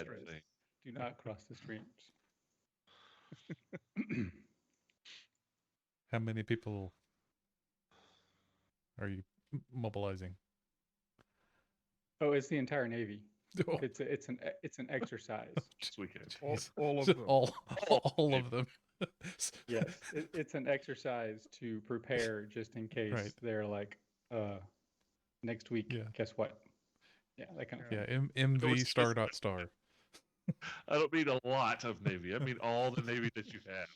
thing. Do not cross the streams. How many people are you mobilizing? Oh, it's the entire Navy. Oh, It's an exercise. This weekend. All of them. all of them. Yes, it's an exercise to prepare just in case Right. they're like, next week, Yeah. guess what? Yeah, that kind of Yeah, thing. MV star dot star. I don't mean a lot of Navy. I mean all the Navy that you have.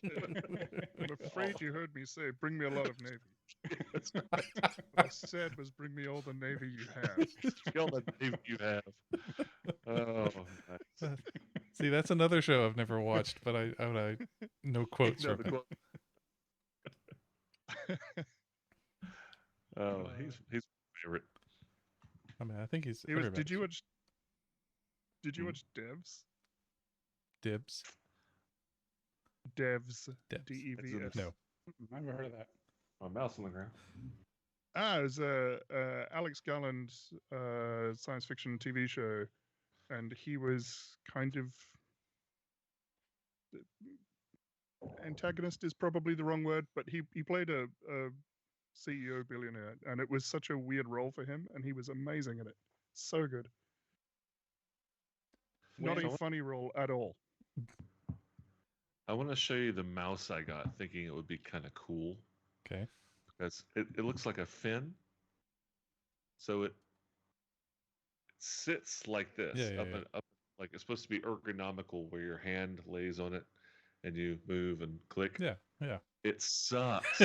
I'm afraid you heard me say, bring me a lot of Navy. That's What I said was, bring me all the Navy you have. all the Navy you have. Oh, nice. See, that's another show I've never watched, but I know quotes No, from the it. quote. Oh, he's my favorite. I mean, I think he's. He was. everybody's. Did you watch? Did you Hmm. watch Devs? Dibs? Devs. Devs. DEVS. No. I've never heard of that. My mouse on the ground. It was Alex Garland science fiction TV show, and he was kind of antagonist is probably the wrong word, but he played a CEO billionaire, and it was such a weird role for him, and he was amazing in it. So good. Not a Wait, funny role at all. I want to show you the mouse I got, thinking it would be kind of cool Okay. because it looks like a fin. So it sits like this, Yeah, up yeah. and up, like it's supposed to be ergonomical, where your hand lays on it and you move and click. Yeah. Yeah. It sucks.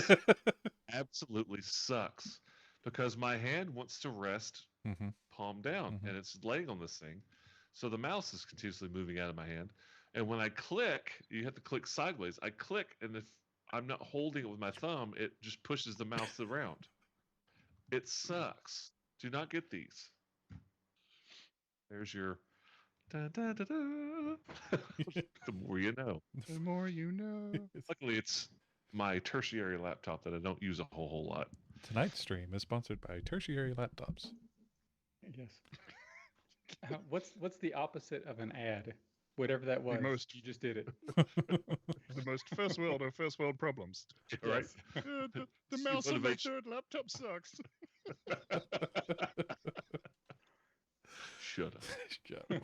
Absolutely sucks because my hand wants to rest hmm palm down Mhm. and it's laying on this thing. So the mouse is continuously moving out of my hand. And when I click, you have to click sideways. I click, and if I'm not holding it with my thumb, it just pushes the mouse around. It sucks. Do not get these. There's your da da da da. The more you know. The more you know. Luckily, it's my tertiary laptop that I don't use a whole lot. Tonight's stream is sponsored by Tertiary Laptops. Yes. What's the opposite of an ad? Whatever that was, most- you just did it. The most first world problems. Right? Yes. The mouse on my Motivation. third laptop sucks. Shut up. Shut up.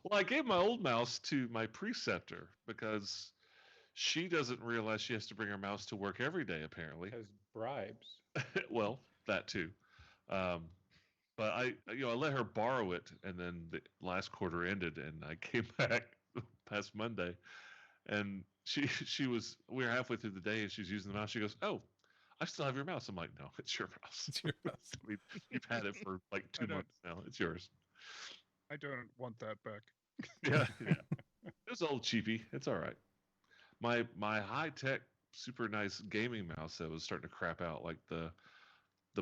Well, I gave my old mouse to my preceptor because she doesn't realize she has to bring her mouse to work every day, apparently. Has bribes. Well, that too. But I let her borrow it, and then the last quarter ended, and I came back past Monday, and we were halfway through the day, and she's using the mouse. She goes, "Oh, I still have your mouse." I'm like, "No, it's your mouse. It's your mouse. You've had it for like I 2 don't- months now. It's yours." I don't want that back. Yeah. It was old cheapy. It's all right. My high tech, super nice gaming mouse that was starting to crap out. Like the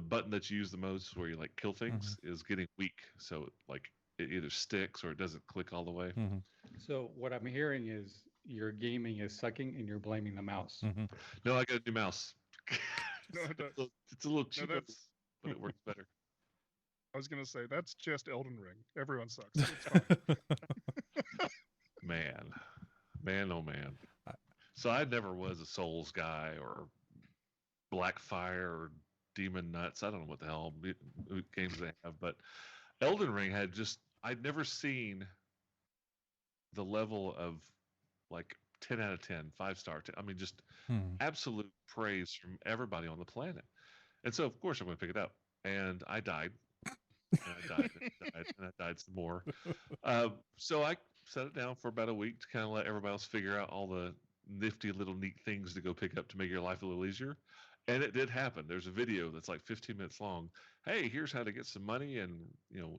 button that you use the most, where you like kill things, is getting weak. So like it either sticks or it doesn't click all the way. Mhm. So what I'm hearing is your gaming is sucking and you're blaming the mouse. Mhm. No, I got a new mouse. No, I don't. It's a little cheaper, that's- but it works better. I was gonna say that's just Elden Ring. Everyone sucks. It's fine. Man, oh man. I- So I never was a Souls guy or Blackfire or Demon Nuts. I don't know what the hell games they have, but Elden Ring had I'd never seen the level of like 10 out of 10, 5-star. I mean, just Mhm. absolute praise from everybody on the planet. And so, of course, I'm going to pick it up. And I died. And I died. And I died. And I died some more. So I set it down for about a week to kind of let everybody else figure out all the nifty little neat things to go pick up to make your life a little easier. And it did happen. There's a video that's like 15 minutes long. Hey, here's how to get some money and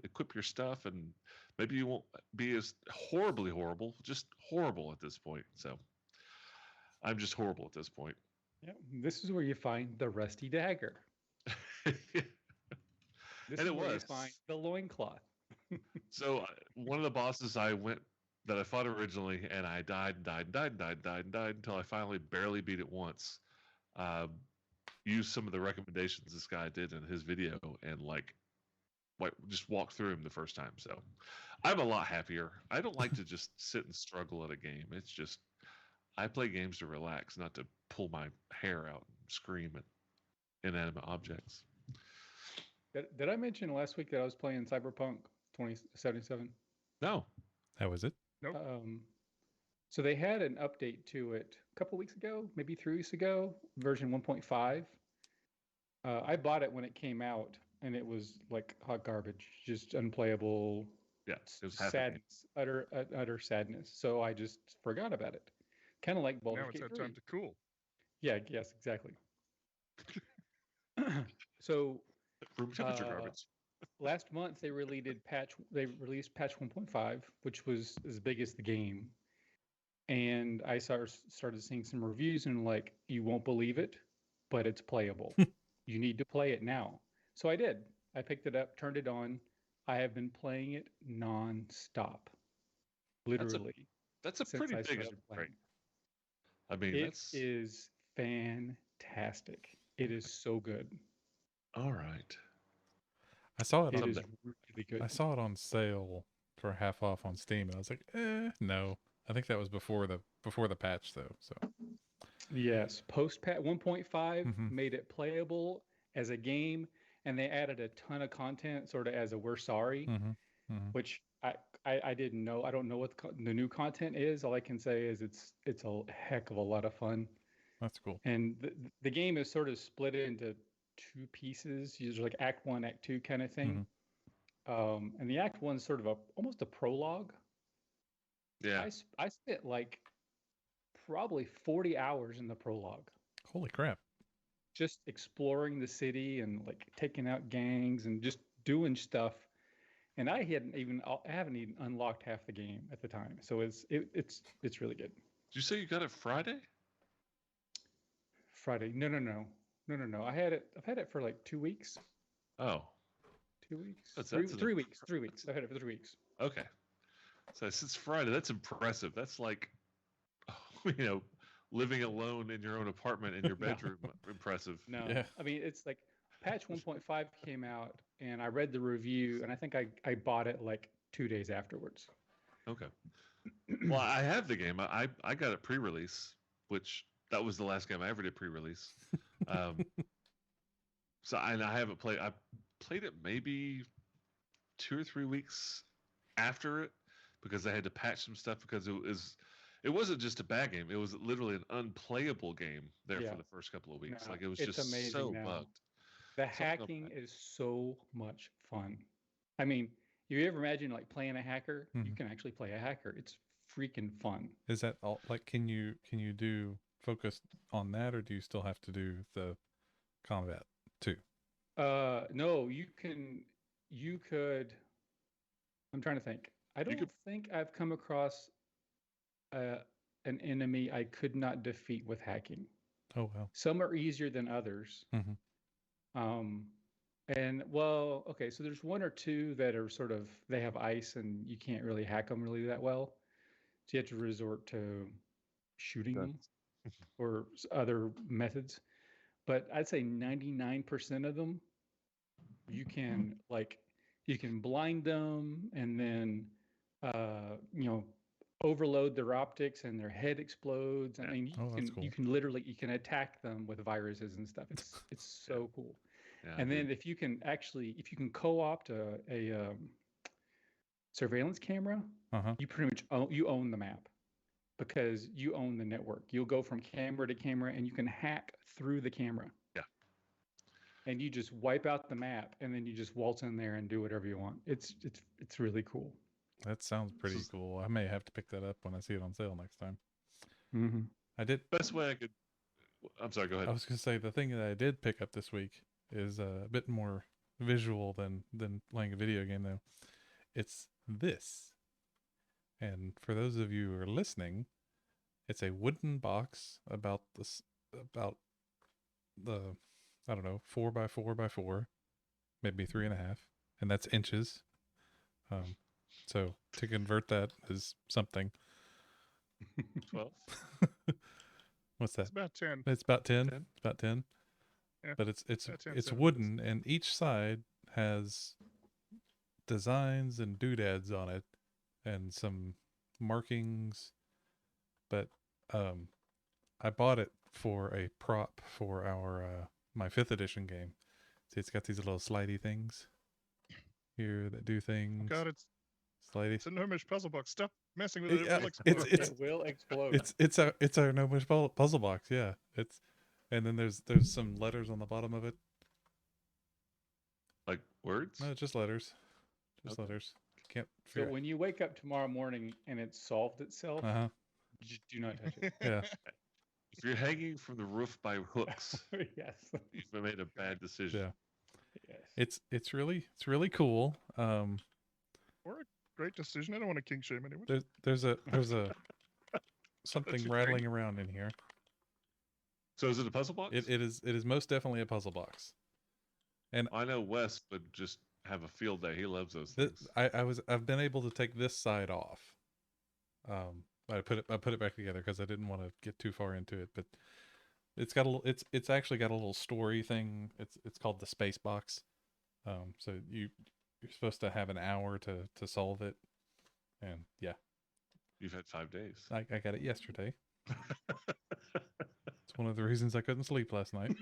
equip your stuff, and maybe you won't be as horribly horrible, just horrible at this point. So I'm just horrible at this point. Yeah, this is where you find the rusty dagger. This And is it where you was. find the loincloth. So one of the bosses that I fought originally, and I died until I finally barely beat it once. Used some of the recommendations this guy did in his video, and like just walk through them the first time. So I'm a lot happier. I don't like to just sit and struggle at a game. It's just I play games to relax, not to pull my hair out and scream at inanimate objects. Did I mention last week that I was playing Cyberpunk 2077? No. That was it. Nope. So they had an update to it a couple weeks ago, maybe 3 weeks ago, version 1.5. I bought it when it came out, and it was like hot garbage, just unplayable. Yeah, it was half a game. Sadness, utter sadness. So I just forgot about it. Kind of like Baldur's Now it's Gate that 3. time to cool. Yeah, yes, exactly. So Room temperature garbage. last month they released patch 1.5, which was as big as the game. And I started seeing some reviews and like, you won't believe it, but it's playable. You need to play it now. So I did. I picked it up, turned it on. I have been playing it non-stop. Literally. That's a since pretty I big started upgrade. playing. I mean, It that's is fantastic. It is so good. all right. I saw it It on is really good. I saw it on sale for half off on Steam, and I was like, no. I think that was before the patch though. So Yes, post patch 1.5 Mhm. made it playable as a game, and they added a ton of content, sort of as a "we're sorry," which I didn't know. I don't know what the new content is. All I can say is it's a heck of a lot of fun, that's cool. and the game is sort of split into two pieces, usually like Act 1, Act 2 kind of thing. And the Act 1 is sort of almost a prologue. Yeah. I spent like probably 40 hours in the prologue, Holy crap! just exploring the city and like taking out gangs and just doing stuff. And I haven't even unlocked half the game at the time. So it's really good. Did you say you got it Friday? Friday. No. I've had it for like 2 weeks. Oh, 2 weeks. That's Three, an 3 weeks. 3 weeks. I've had it for 3 weeks. okay. So since Friday, that's impressive. That's like, living alone in your own apartment in your No. bedroom. Impressive. No. Yeah. I mean, it's like patch 1.5 came out and I read the review and I think I bought it like 2 days afterwards. Okay. Well, I have the game. I got it pre-release, which that was the last game I ever did pre-release. So I haven't played. I played it maybe 2 or 3 weeks after it because I had to patch some stuff because it wasn't just a bad game. It was literally an unplayable game there Yeah. for the first couple of weeks. No, Like it was it's just amazing so now. bugged. The Something about hacking that. is so much fun. I mean, you ever imagine like playing a hacker? You Mhm. can actually play a hacker. It's freaking fun. Is that all? Like, can you do focus on that, or do you still have to do the combat too? No, you could. I'm trying to think. I don't could- think I've come across an enemy I could not defeat with hacking. Oh wow. Some are easier than others. Mhm. And well, okay, so there's one or two that are sort of they have ice and you can't really hack them really that well. So you have to resort to shooting them or other methods. But I'd say 99% of them you can blind them and then overload their optics and their head explodes. I Yeah. mean, Oh, that's cool. you can literally attack them with viruses and stuff. It's so cool. Yeah, And dude. then if you can co-opt a surveillance camera, you pretty much own the map because you own the network. You'll go from camera to camera and you can hack through the camera. Yeah. And you just wipe out the map and then you just waltz in there and do whatever you want. It's really cool. That sounds pretty is- cool. I may have to pick that up when I see it on sale next time. Mm-hmm. I did. Best way I could. I'm sorry. Go ahead. I was gonna say the thing that I did pick up this week is a bit more visual than playing a video game though. It's this. And for those of you who are listening, it's a wooden box about the I don't know 4x4x4, maybe 3.5, and that's inches. So to convert that is something. 12. What's that? It's about 10. It's about 10. 10? It's about 10. Yeah. But it's Yeah, 10 it's centimeters. wooden, and each side has designs and doodads on it and some markings, but I bought it for a prop for our my 5th edition game. See, it's got these little slidey things here that do things. God, Slidey. it's a Gnomish puzzle box. Stop messing with It- it. It yeah, will explode. it's- It will explode. It's our Gnomish puzzle box. Yeah, it's, and then there's some letters on the bottom of it. Like words? No, just letters. Just Okay. letters. Can't So figure. when you wake up tomorrow morning and it's solved itself, Uh-huh. just do not touch it. Yeah. If you're hanging from the roof by hooks, Yes. you've made a bad decision. Yeah. Yes. It's really cool. Or a great decision. I don't want to king shame anyone. There's a something your rattling around in here. So is it a puzzle box? It is most definitely a puzzle box. I know Wes would just have a field day. He loves those This, things. I've been able to take this side off. I put it back together because I didn't want to get too far into it, but it's got it's actually got a little story thing. It's called the space box. So you're supposed to have an hour to solve it, and yeah, You've had 5 days. I got it yesterday. It's one of the reasons I couldn't sleep last night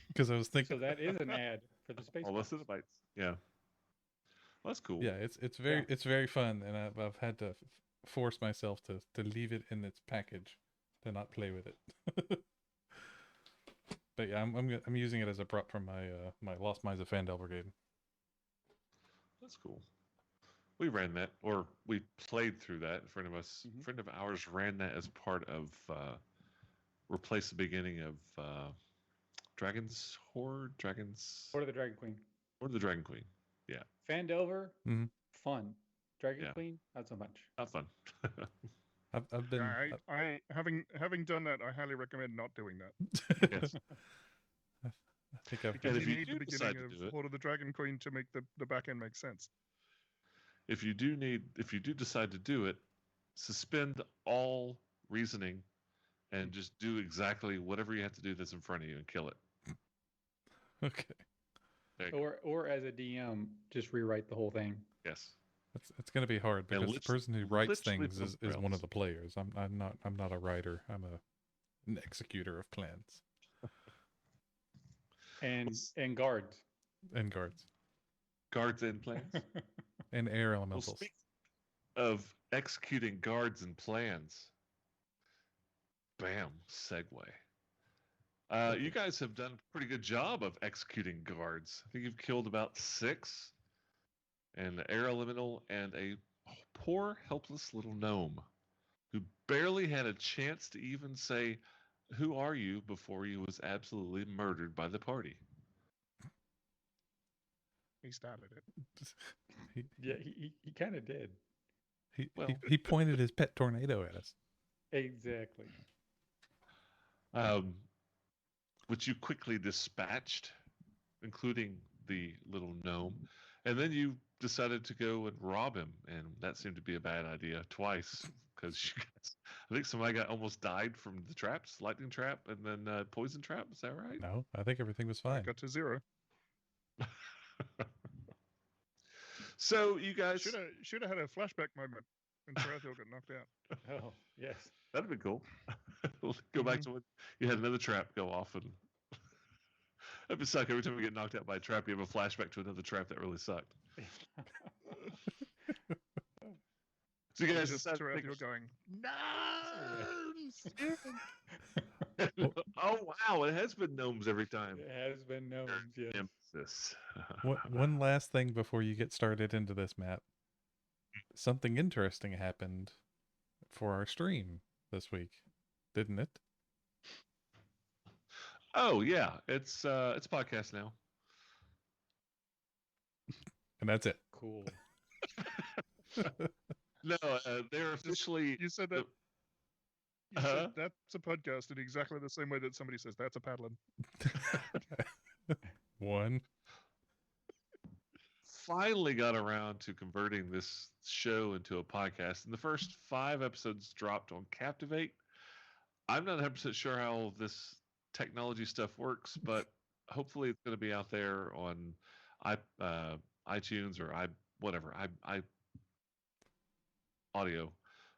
because I was thinking. So that is an ad for the space. All box. the Cenobites. Yeah. Well, that's cool. Yeah, it's very fun, and I've had to force myself to leave it in its package, to not play with it. But yeah, I'm using it as a prop for my my Lost Minds of Fandel Brigade. That's cool. We ran that, or we played through that. A friend of us, Mhm. friend of ours, ran that as part of replace the beginning of Dragon's Horde, Or the Dragon Queen. or the Dragon Queen. Fandelver, Mhm. fun. Dragon Yeah. Queen, not so much. Not fun. I've been I having done that, I highly recommend not doing that. Yes. I think I've Because if you you need do the decide beginning to of do it- Horde of the Dragon Queen to make the back end make sense. If you do decide to do it, suspend all reasoning and just do exactly whatever you have to do that's in front of you and kill it. okay. There you go. Or as a DM, just rewrite the whole thing. Yes. It's going to be hard And because the person who writes literally things put is one rails. of the players. I'm not a writer. I'm an executor of plans And guards. and guards Guards and plans. and air Well, elementals. speak of executing guards and plans. Bam, segue. You guys have done a pretty good job of executing guards. I think you've killed about 6, an air elemental and a poor, helpless little gnome who barely had a chance to even say, "Who are you?" before he was absolutely murdered by the party. He started it. He, Yeah, he kind of did. Well- he pointed his pet tornado at us. Exactly. Which you quickly dispatched, including the little gnome, and then you decided to go and rob him, and that seemed to be a bad idea twice because you guys, I think somebody almost died from the traps, lightning trap, and then poison trap. Is that right? No, I think everything was I fine. got to 0. So you guys, Should have had a flashback moment when Tarathiel got knocked out. Oh, yes. that'd be cool. Go back to when you had another trap go off, and that'd be suck. Every time we get knocked out by a trap, you have a flashback to another trap that really sucked. So you guys Just decided to Tarathiel going, pick- oh wow, it has been gnomes every time. It has been known. Yes. Emphasis. One last thing before you get started into this, Matt. Something interesting happened for our stream this week, didn't it? Oh yeah, it's a podcast now. And that's it. Cool. No, they're officially. You said that. You Uh-huh. said that's a podcast in exactly the same way that somebody says that's a paddling. One. Finally got around to converting this show into a podcast, and the first 5 episodes dropped on Captivate. I'm not 100% sure how this technology stuff works, but hopefully it's going to be out there on iTunes or whatever I audio.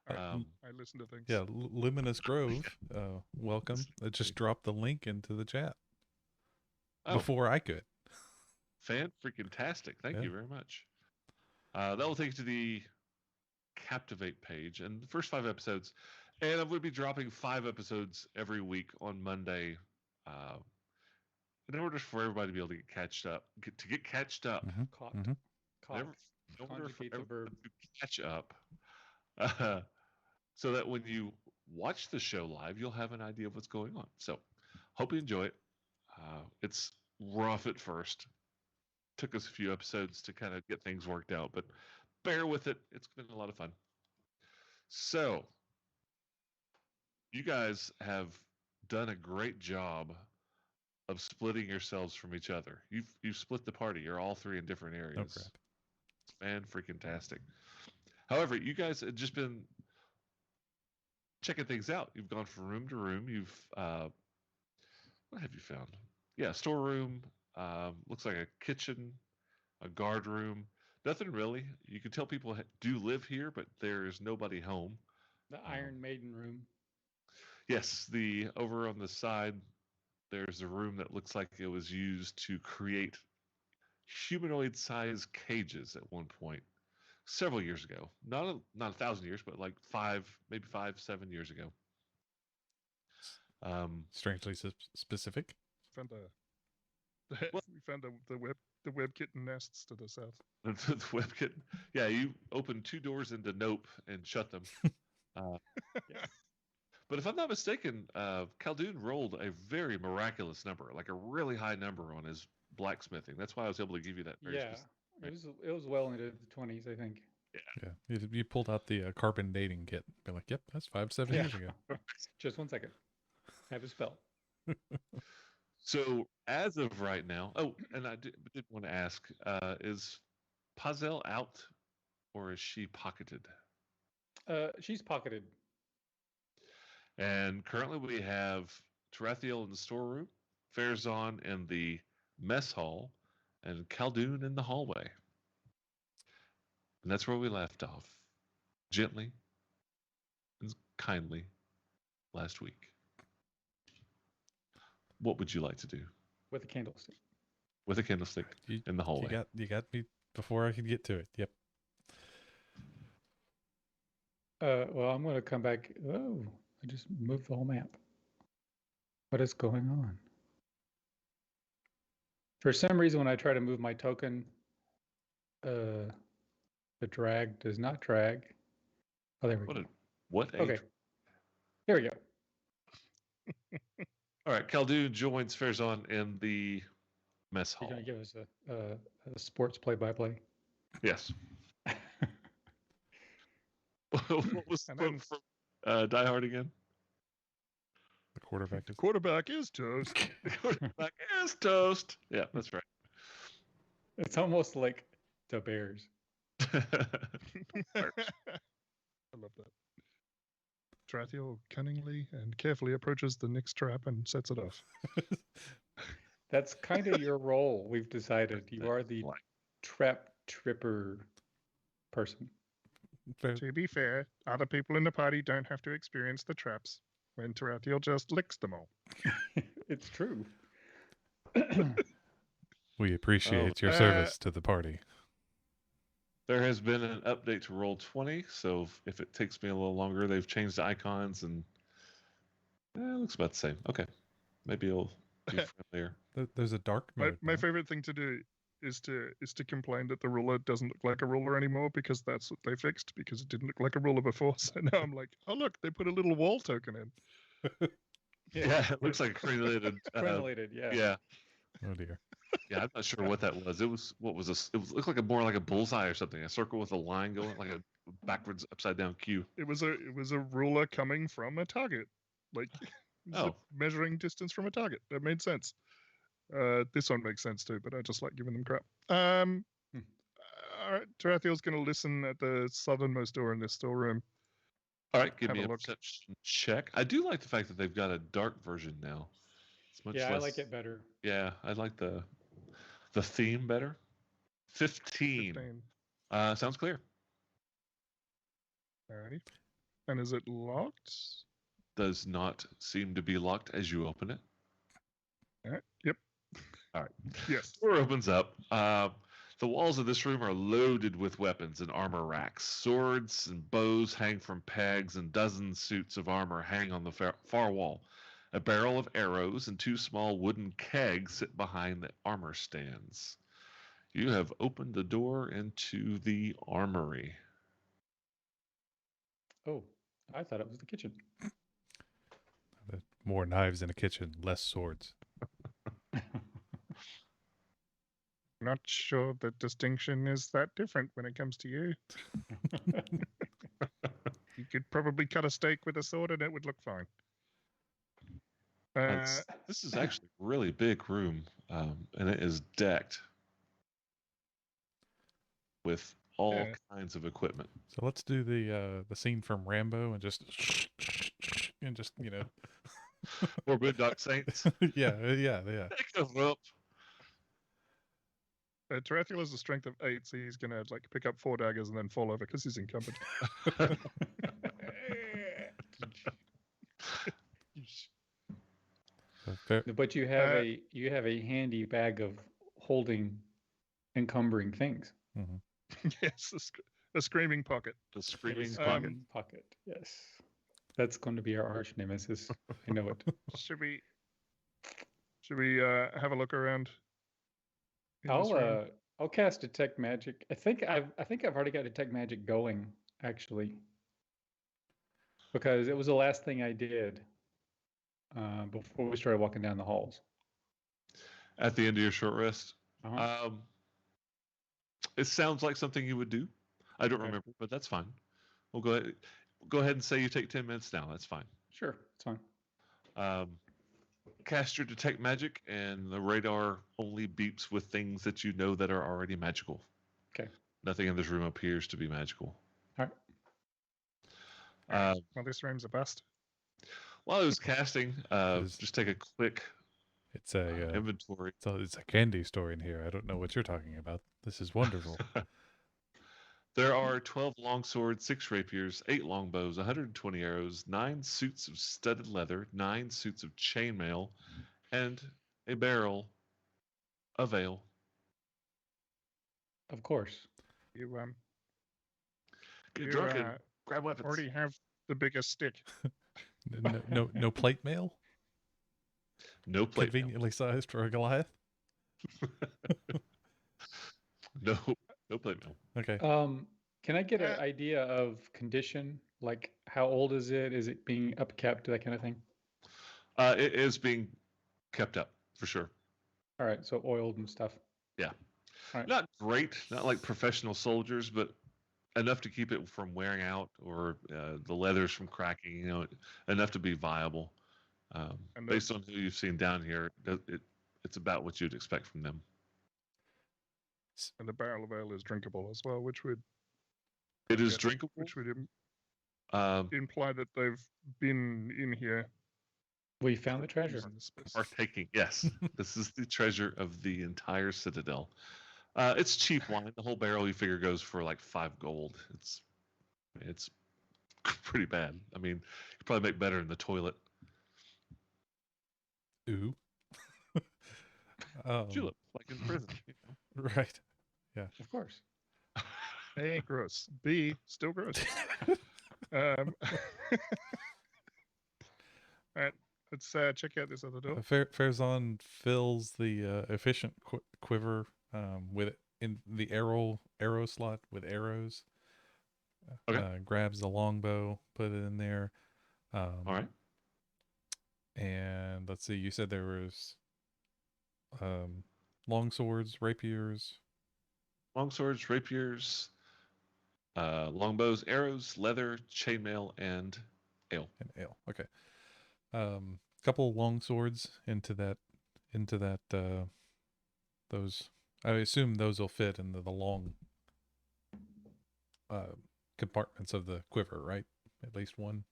I listen to things. Yeah, Luminous Grove, welcome. I just dropped the link into the chat Oh, before I could. fan-freaking-tastic. Thank Yeah. you very much. That will take you to the Captivate page and the first 5 episodes. And I'm going to be dropping 5 episodes every week on Monday, in order for everybody to be able to get catched up. Caught. Mhm. Caught. In order for Conjugate the verb. everybody to catch up, so that when you watch the show live, you'll have an idea of what's going on. So, hope you enjoy it. It's rough at first. Took us a few episodes to kind of get things worked out, but bear with it. It's been a lot of fun. So, you guys have done a great job of splitting yourselves from each other. You've split the party. You're all 3 in different areas. Oh, crap. It's fan-freaking-tastic. However, you guys have just been checking things out. You've gone from room to room. You've what have you found? Yeah, storeroom. Looks like a kitchen, a guard room. Nothing really. You can tell people do live here, but there is nobody home. The Iron Maiden room. Yes, the over on the side, there's a room that looks like it was used to create humanoid-sized cages at one point, several years ago. Not 1,000 years, but like 7 years ago. Strangely specific. Found What? we found the web kitten nests to the south. The web kitten. Yeah, you open 2 doors into Nope and shut them. Yeah. But if I'm not mistaken, Khaldun rolled a very miraculous number, like a really high number on his blacksmithing. That's why I was able to give you that. Very Yeah. It was well into the 20s, I think. Yeah, you pulled out the carbon dating kit. Be like, yep, that's 7 Yeah. years ago. Just 1 second. Have a spell. So as of right now, and I did want to ask, is Pazel out or is she pocketed? She's pocketed. And currently we have Tarathiel in the storeroom, Farazan in the mess hall, and Khaldun in the hallway. And that's where we left off, gently and kindly, last week. What would you like to do With a candlestick. with a candlestick in the hallway? You got me before I could get to it. Yep. Well, I'm going to come back. Oh, I just moved the whole map. What is going on? For some reason, when I try to move my token, the drag does not drag. Oh, there we go. Okay. Here we go. All right, Khaldun joins Farazan in the mess hall. You're going to give us a sports play-by-play? Yes. What was the And quote from Die Hard again? The quarterback The is quarterback is toast. The quarterback is toast. Yeah, that's right. It's almost like the Bears. I love that. Tarathiel cunningly and carefully approaches the next trap and sets it off. That's kind of your role, we've decided. You are the Like, trap tripper person. fair. To be fair, other people in the party don't have to experience the traps when Tarathiel just licks them all. It's true. We appreciate your service to the party. there has been an update to Roll20, so if it takes me a little longer, they've changed the icons and it looks about the same. Okay, maybe it'll be friendlier. There's a dark mode. My now. favorite thing to do is to complain that the ruler doesn't look like a ruler anymore because that's what they fixed because it didn't look like a ruler before. So now I'm like, oh look, they put a little wall token in. Yeah, it looks like a created. Crenulated, yeah. Yeah, Oh dear. yeah. I'm not sure what that was. It was what was this? It was looked like more like a bullseye or something. A circle with a line going, like a backwards, upside down Q. It was a ruler coming from a target, like Oh. measuring distance from a target. That made sense. This one makes sense too, but I just like giving them crap. All right, Tarathiel's going to listen at the southernmost door in this storeroom. All right, give Have me a a look. perception check. I do like the fact that they've got a dark version now. It's much Yeah, I less, like it better. Yeah, I like the theme better. 15. 15. Sounds clear. Alrighty. And is it locked? Does not seem to be locked as you open it. Alright. Yep. All right. Yes. Door opens up. The walls of this room are loaded with weapons and armor racks. Swords and bows hang from pegs, and dozens suits of armor hang on the far wall. A barrel of arrows and 2 small wooden kegs sit behind the armor stands. You have opened the door into the armory. Oh, I thought it was the kitchen. More knives in a kitchen, less swords. Not sure the distinction is that different when it comes to you. You could probably cut a steak with a sword and it would look fine. This is actually a really big room, and it is decked with all kinds of equipment. So let's do the scene from Rambo and just Or Boondock Saints. yeah. Take a rope. Tarathiel has a strength of 8, so he's gonna like pick up 4 daggers and then fall over because he's encumbered. But you have a handy bag of holding encumbering things. Mm-hmm. Yes, a screaming pocket. The screaming A pocket. pocket. Yes, that's going to be our arch nemesis. I know it. Should we have a look around? in this room? I'll cast detect magic. I think I've already got detect magic going actually, because it was the last thing I did before we started walking down the halls. At the end of your short rest. Uh-huh. It sounds like something you would do. I don't remember, but that's fine. We'll go ahead and say you take 10 minutes now. That's fine. Sure, it's fine. Cast your detect magic, and the radar only beeps with things that you know that are already magical. Okay. Nothing in this room appears to be magical. All right. Well, this room's a bust. While I was casting, just take a quick It's a inventory. it's a candy store in here. I don't know what you're talking about. This is wonderful. There are 12 longswords, 6 rapiers, 8 longbows, 120 arrows, 9 suits of studded leather, 9 suits of chainmail, and a barrel of ale. Of course. You Get You, drunk and grab weapons. already have the biggest stick. No plate mail. No plate mail. Conveniently sized for a Goliath. No plate mail. Okay. Can I get an idea of condition? Like, how old is it? Is it being upkept? That kind of thing. It is being kept up for sure. All right, so oiled and stuff. Yeah. All right. Not great, not like professional soldiers, but enough to keep it from wearing out or the leathers from cracking. You know, enough to be viable. And Based on who you've seen down here, it's about what you'd expect from them. And the barrel of ale is drinkable as well, which would It is drinkable. which would Um, imply that they've been in here. We found the treasure. using this space. Partaking, yes. This is the treasure of the entire citadel. It's cheap wine. The whole barrel, you figure, goes for like 5 gold. It's pretty bad. I mean, you probably make better in the toilet. Ooh. Julep, like in prison. You know? Right. Of course. A, gross. B, still gross. All right, let's check out this other door. Farazan fills the efficient quiver with it in the arrow slot with arrows. Okay. Grabs the longbow, put it in there. All right. And let's see. You said there was long swords, rapiers. Longswords, rapiers, longbows, arrows, leather, chainmail, and ale. And ale. Okay. Couple long swords into that those. I assume those will fit into the long compartments of the quiver, right? At least one.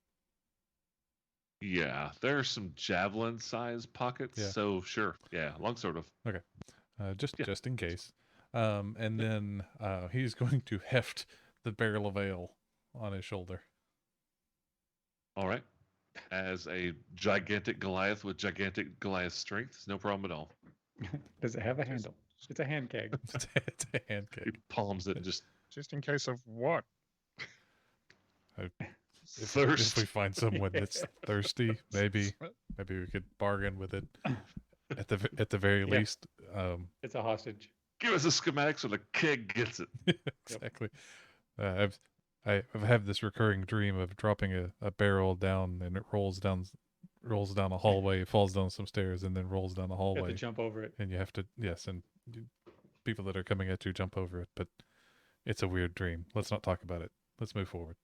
Yeah, there are some javelin-sized pockets. Yeah. So sure, yeah, longsword of. Just in case. And then he's going to heft the barrel of ale on his shoulder. All right. As a gigantic Goliath with gigantic Goliath strength, it's no problem at all. Does it have a handle? It's a hand keg. It's a hand He kick. palms it and just Just in case of what? If thirst. we find someone that's thirsty, maybe we could bargain with it at the very Yeah. least. It's a hostage. Give us a schematic so the kid gets it. Exactly. I've had this recurring dream of dropping a barrel down, and it rolls down a hallway, falls down some stairs, and then rolls down a You have hallway. to jump over it. And you have to, yes, and people that are coming at you jump over it. But it's a weird dream. Let's not talk about it. Let's move forward.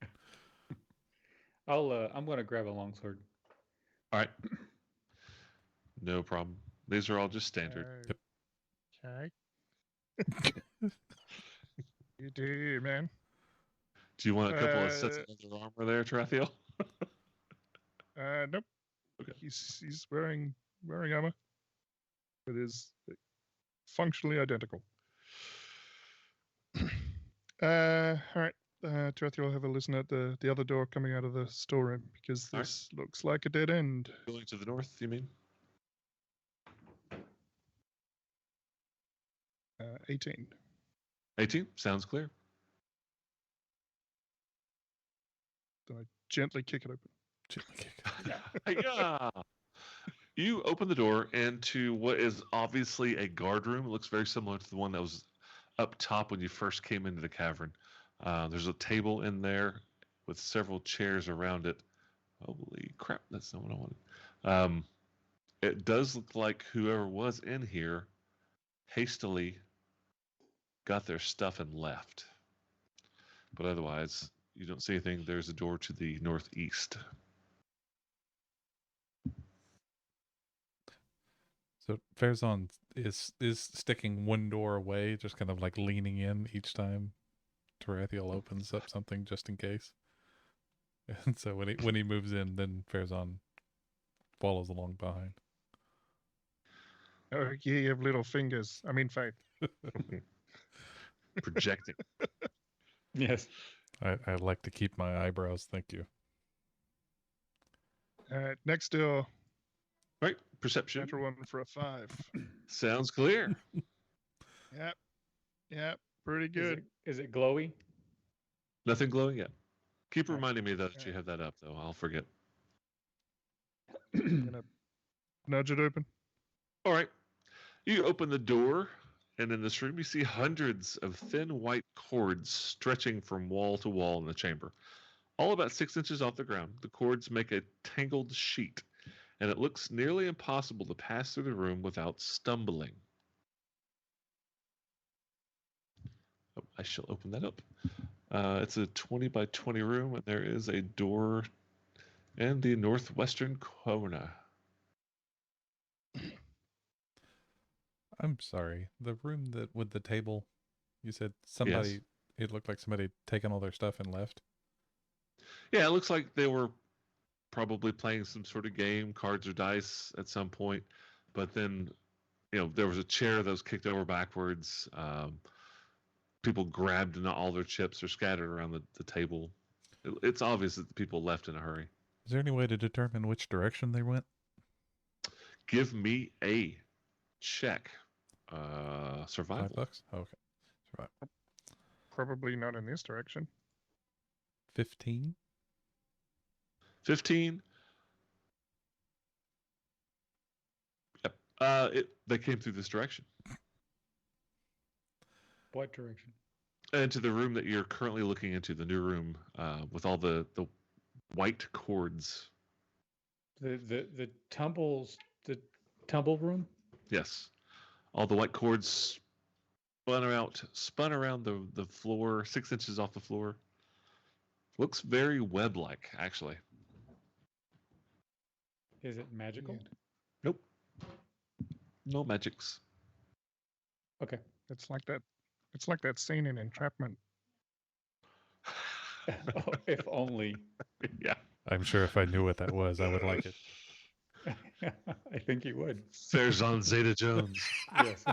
I'm gonna grab a longsword. All right. No problem. These are all just standard. Yep. Okay. You do, man. Do you want a couple of sets of leather armor there, Tarathiel? Nope. Okay. He's wearing armor. It is functionally identical. All right. Tarathiel will have a listen at the other door coming out of the storeroom because All right. this looks like a dead end. Going to the north, you mean? 18. 18? Sounds clear. Gently kick it open. Gently kick. Yeah. You open the door into what is obviously a guard room. It looks very similar to the one that was up top when you first came into the cavern. There's a table in there with several chairs around it. Holy crap, that's not what I wanted. It does look like whoever was in here hastily got their stuff and left. But otherwise, you don't see anything. There's a door to the northeast. So Farazan is sticking one door away, just kind of like leaning in each time Tarathiel opens up something just in case. And so when he moves in, then Farazan follows along behind. Oh, ye of little fingers. I mean, faith. Projecting. Yes. I like to keep my eyebrows. Thank you. Next door, Right. Perception. natural one for a 5. Sounds clear. Yep. Pretty good. Is it glowy? Nothing glowing yet. Keep Okay. reminding me that you have that up, though. I'll forget. I'm gonna nudge it open. All right. You open the door, and in this room, you see hundreds of thin white cords stretching from wall to wall in the chamber. All about 6 inches off the ground, the cords make a tangled sheet, and it looks nearly impossible to pass through the room without stumbling. Oh, I shall open that up. It's a 20 by 20 room, and there is a door in the northwestern corner. I'm sorry. The room that with the table, you said somebody. It looked like somebody had taken all their stuff and left. Yeah, it looks like they were probably playing some sort of game, cards or dice at some point. But then, there was a chair that was kicked over backwards. People grabbed and all their chips are scattered around the table. It's obvious that the people left in a hurry. Is there any way to determine which direction they went? Give me a check. Survival. $5? Okay. Survival. Probably not in this direction. 15? 15. Yep. They came through this direction. What direction? Into the room that you're currently looking into, the new room, with all the white cords. The tumble room? Yes. All the white cords spun around the floor, 6 inches off the floor. Looks very web-like, actually. Is it magical? Nope. No magics. Okay. It's like that scene in Entrapment. Oh, if only. Yeah. I'm sure if I knew what that was, I would like it. I think you would. Farazan Zeta Jones. Yes.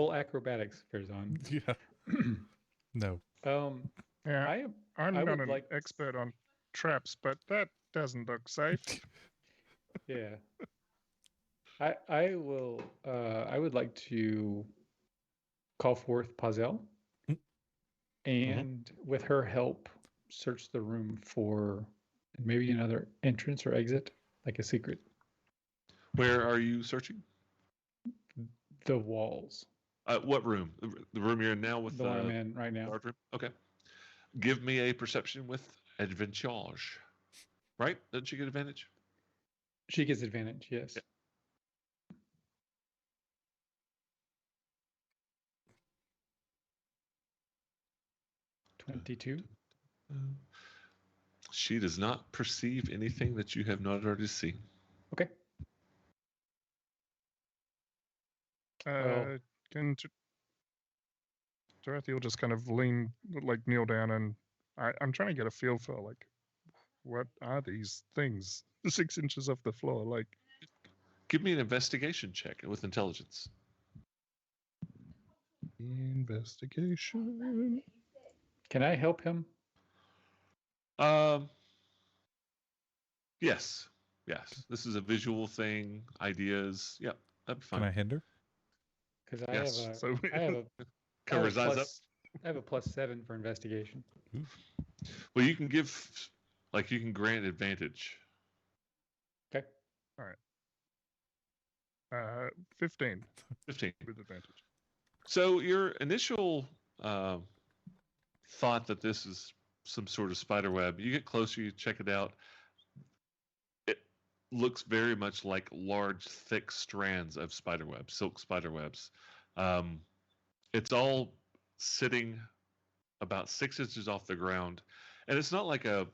Roll acrobatics, Farazan. Yeah. No. Yeah, I I'm I not would an like- expert on traps, but that doesn't look safe. yeah. I would like to call forth Pazel Mm. and with her help search the room for maybe another entrance or exit, like a secret. Where are you searching? The walls. What room? The room you're in now with The one I'm in right now. large room? Okay. Give me a perception with advantage. Right? Doesn't she get advantage? She gets advantage, yes. Yeah. 22. She does not perceive anything that you have not already seen. Okay. Well- Can Dorothy will just kind of kneel down, and I'm trying to get a feel for like, what are these things 6 inches off the floor? Like, Give me an investigation check with intelligence. investigation. Can I help him? Um. Yes. Yes. This is a visual thing. Ideas. Yep. That'd be fine. Can I hinder? Because I Yes, have a So I have a Cover his eyes up. I have a +7 for investigation. Well, you can give, like, you can grant advantage. Okay. 15 15. with advantage. So your initial thought that this is some sort of spider web, you get closer, you check it out. It looks very much like large, thick strands of spider webs, silk spider webs. It's all sitting about 6 inches off the ground, and it's not like a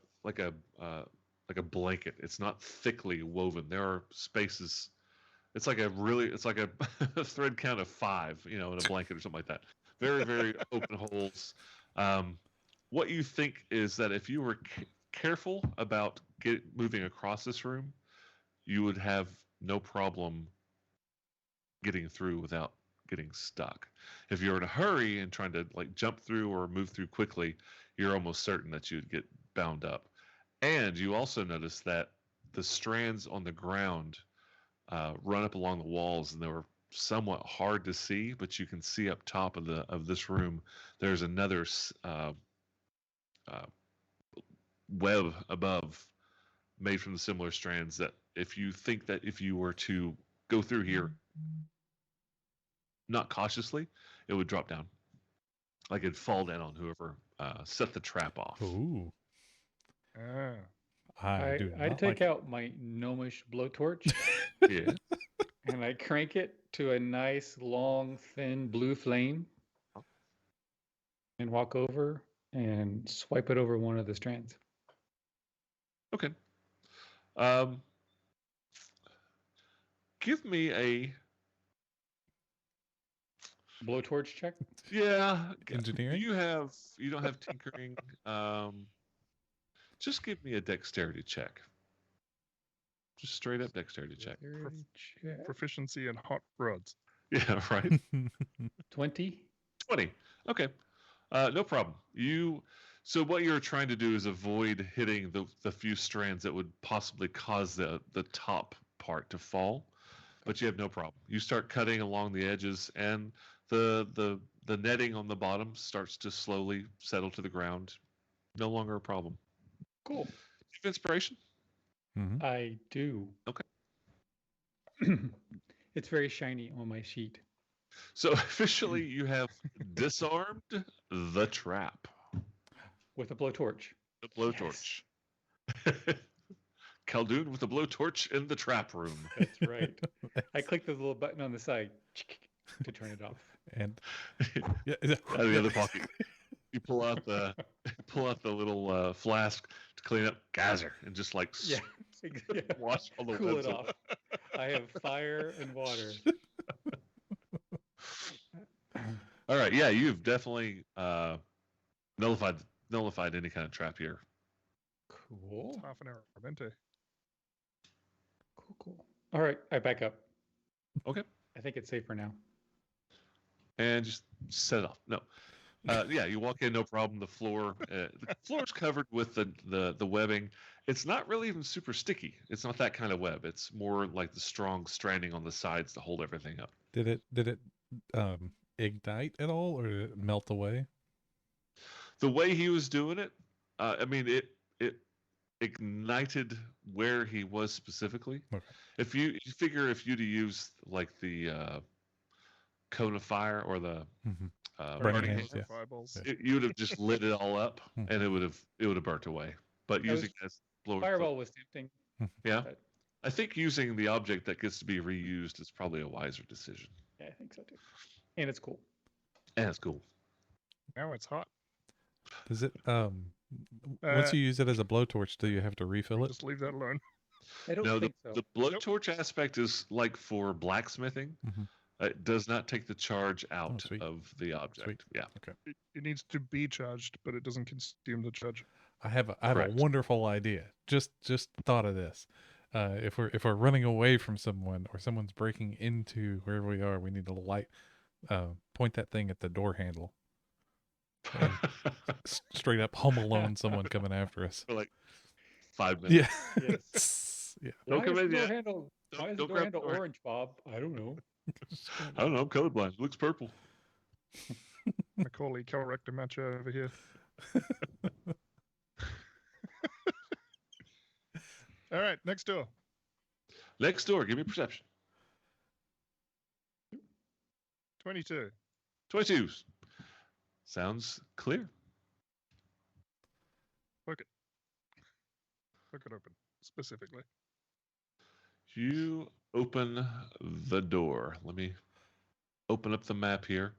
blanket. It's not thickly woven. There are spaces. It's like a thread count of 5, in a blanket or something like that. Very, very open holes. What you think is that if you were careful about moving across this room, you would have no problem getting through without getting stuck. If you're in a hurry and trying to like jump through or move through quickly, you're almost certain that you'd get bound up. And you also notice that the strands on the ground run up along the walls, and they were somewhat hard to see, but you can see up top of this room. There's another web above, made from the similar strands. That if you were to go through here, not cautiously, it would drop down, like it'd fall down on whoever set the trap off. Ooh. Ah, I do I not take like it. out my gnomish blowtorch Yeah. and I crank it to a nice, long, thin blue flame and walk over and swipe it over one of the strands. Okay. Give me a Blowtorch check? Engineering? You don't have tinkering. Just give me a dexterity check. Just straight up dexterity check. Dexterity check. proficiency in hot rods. Yeah, right. 20? 20. Okay. No problem. So what you're trying to do is avoid hitting the few strands that would possibly cause the top part to fall, but you have no problem. You start cutting along the edges, and the netting on the bottom starts to slowly settle to the ground. No longer a problem. Cool. Do you have inspiration? Mhm. I do. Okay. It's very shiny on my sheet. So officially, you have disarmed the trap. With a blowtorch. The blowtorch. Khaldun with the blowtorch in the trap room. That's right. I click the little button on the side to turn it off. And yeah, Out of the other pocket, you pull out the little flask to clean up geyser and just like Yeah. Yeah. wash all the Cool webs it off. off. I have fire and water. All right, yeah, you've definitely nullified any kind of trap here. Cool. Half an hour. Mente. Cool. All right. I back up. Okay. I think it's safer now. and just set it off. No. Yeah, you walk in, no problem. The floor's covered with the webbing. It's not really even super sticky. It's not that kind of web. It's more like the strong stranding on the sides to hold everything up. Did it ignite at all, or did it melt away? The way he was doing it, I mean, it ignited where he was specifically. Okay. If you figure if you'd use like the cone of fire or the Mhm. burning Burning hand, hands, yeah. Fireballs. Yeah. you would have just lit it all up, Mhm. and it would have burnt away. But That was- using as blower, Fireball was tempting. yeah, but- I think using the object that gets to be reused is probably a wiser decision, Yeah, I think so too. And it's cool. and it's cool. Now it's hot. Does it once Uh, you use it as a blowtorch, do you have to refill it? Just leave that alone. I don't No, think the so. the blowtorch aspect is like for blacksmithing. Mhm. It does not take the charge out sweet. of the object. Yeah. It needs to be charged, but it doesn't consume the charge. I have a Correct. wonderful idea. Just thought of this. If we're running away from someone or someone's breaking into wherever we are, we need to light point that thing at the door handle. Straight up Home Alone someone coming after us. For like 5 minutes. Yeah. Yes. Yeah. Don't Why come is in the door yet. handle? Why is the Don't door grab handle the door. orange, Bob? I don't know. I don't know. I'm colorblind. It looks purple. Macaulay colorectal match over here. All right, next door. Next door. Give me perception. 22. 22s. Sounds clear. Look it open specifically. You open the door. Let me open up the map here.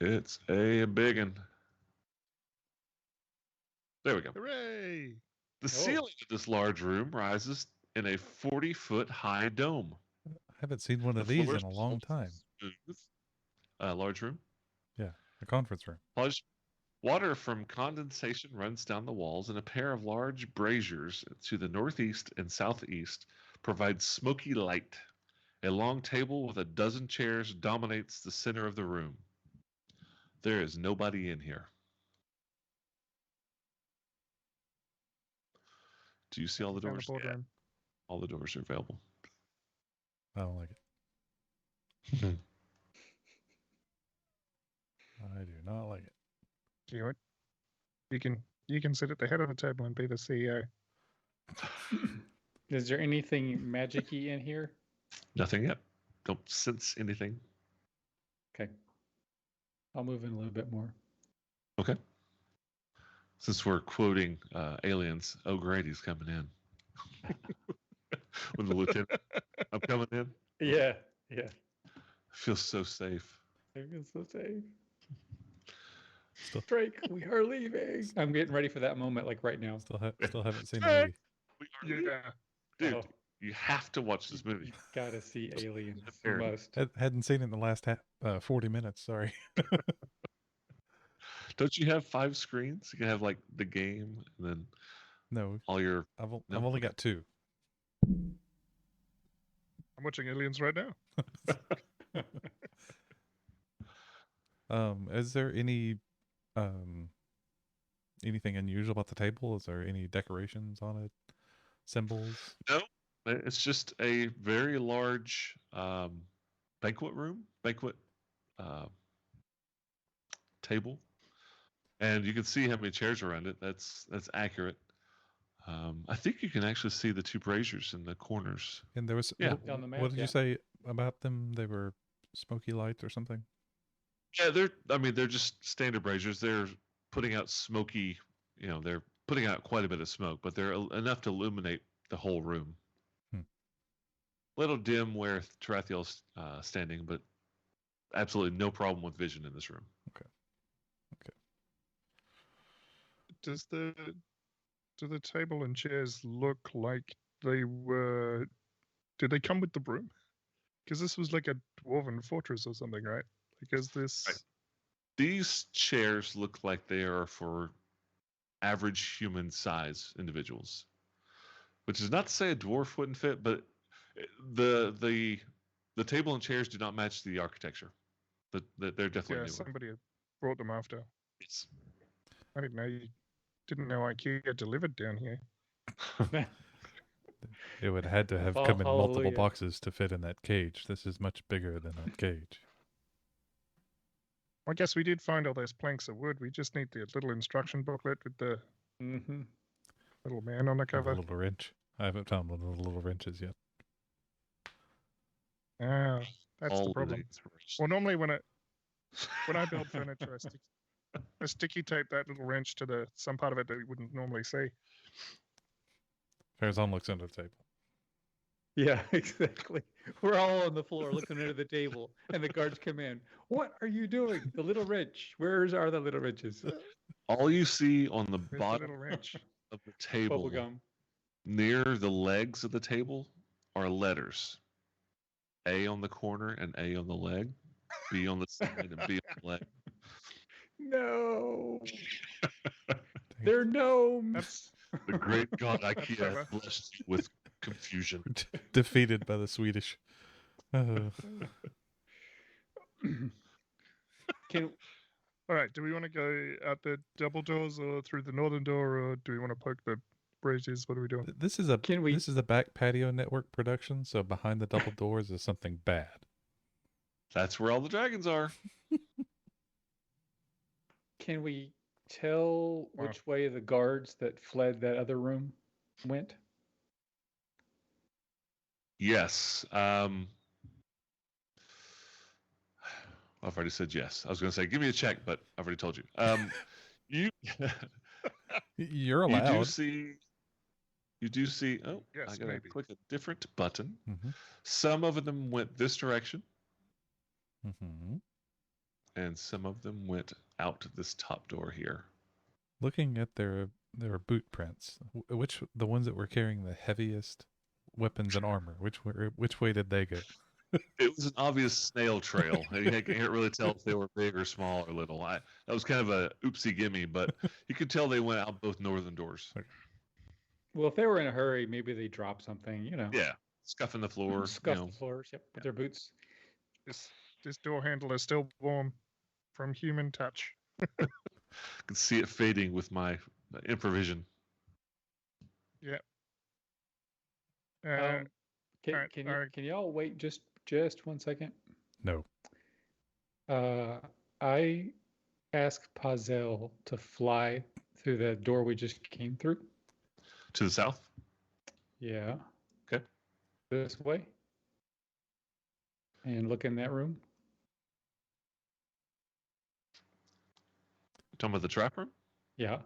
It's a big one. There we go. Hooray! The ceiling of this large room rises in a 40-foot high dome. I haven't seen one The of these floors in a long are time. smooth. Large room. A conference room. Polished water from condensation runs down the walls, and a pair of large braziers to the northeast and southeast provide smoky light. A long table with a dozen chairs dominates the center of the room. There is nobody in here. Do you see all the Down doors? the boardroom. All the doors are available. I don't like it. I do not like it. Do you know what? You can sit at the head of the table and be the CEO. Is there anything magic-y in here? Nothing yet. Don't sense anything. Okay. I'll move in a little bit more. Okay. Since we're quoting aliens, O'Grady's coming in. With the lieutenant, I'm coming in. Yeah. Yeah. I feel so safe. I feel so safe. Still- Drake, we are leaving. I'm getting ready for that moment, like right now. Still haven't seen the movie. We are leaving. Yeah. Dude, Oh. you have to watch this movie. You gotta see Aliens. You Fair. must. Hadn't seen it in the last 40 minutes. Sorry. Don't you have 5 screens? You can have like the game and then No, all your. I've No? only got 2. I'm watching Aliens right now. Is there anything unusual about the table? Is there any decorations on it? Symbols? It's just a very large banquet room, table, and you can see how many chairs are around it. That's accurate. I think you can actually see the 2 braziers in the corners. And there was Yeah. On the map, what did yeah. you say about them? They were smoky lights or something? Yeah, they're just standard braziers. They're putting out smoky, they're putting out quite a bit of smoke, but they're enough to illuminate the whole room. Little dim where Tarathiel's standing, but absolutely no problem with vision in this room. Do the table and chairs look like they were? Did they come with the broom? Because this was like a dwarven fortress or something, right? Because this. Right. These chairs look like they are for average human size individuals, which is not to say a dwarf wouldn't fit, but the the table and chairs do not match the architecture. They're definitely Yeah, newer. somebody had brought them after. Yes. I didn't know IKEA had delivered down here. It would had to have Oh, come in multiple hallelujah. boxes to fit in that cage. This is much bigger than that cage. I guess we did find all those planks of wood. We just need the little instruction booklet with the Mm-hmm. little man on the And cover. a little wrench. I haven't found one of the little wrenches yet. Ah, that's All the of problem. these were- Well, normally when I build furniture, I sticky tape that little wrench to some part of it that you wouldn't normally see. Farazan looks under the table. Yeah, exactly. We're all on the floor looking under the table, and the guards come in. What are you doing? The little wrench. Where's are the little wrenches? All you see on the Where's the bottom little wrench? of the table, Bubble gum. near the legs of the table, are letters. A on the corner and A on the leg. B on the side and B on the leg. No. They're gnomes. That's The great god IKEA clever. has blessed you with confusion. Defeated by the Swedish. Can all right. Do we want to go out the double doors or through the northern door, or do we want to poke the bridges? What are we doing? This is a Can we- this is a back patio network production, so behind the double doors is something bad. That's where all the dragons are. can we tell Wow. which way the guards that fled that other room went? Yes. I've already said yes. I was going to say, give me a check, but I've already told you. You You're you allowed. do see. Oh, Yes, I gotta maybe. click a different button. Mhm. Some of them went this direction, Mhm. and some of them went out this top door here. Looking at their boot prints, which the ones that were carrying the heaviest weapons and armor, which way did they go? It was an obvious snail trail. You can't really tell if they were big or small or little. That was kind of a oopsie gimme, but you could tell they went out both northern doors. Well, if they were in a hurry, maybe they dropped something, Yeah, scuffing the floor. Scuff the floors, yep, with their boots. This door handle is still warm from human touch. I can see it fading with my improvision. Uh, Can, alright, can, alright. can y'all wait just 1 second? No. I asked Pazel to fly through the door we just came through. To the south? Yeah. Okay. This way. And look in that room. Talking about the trap room? Yeah.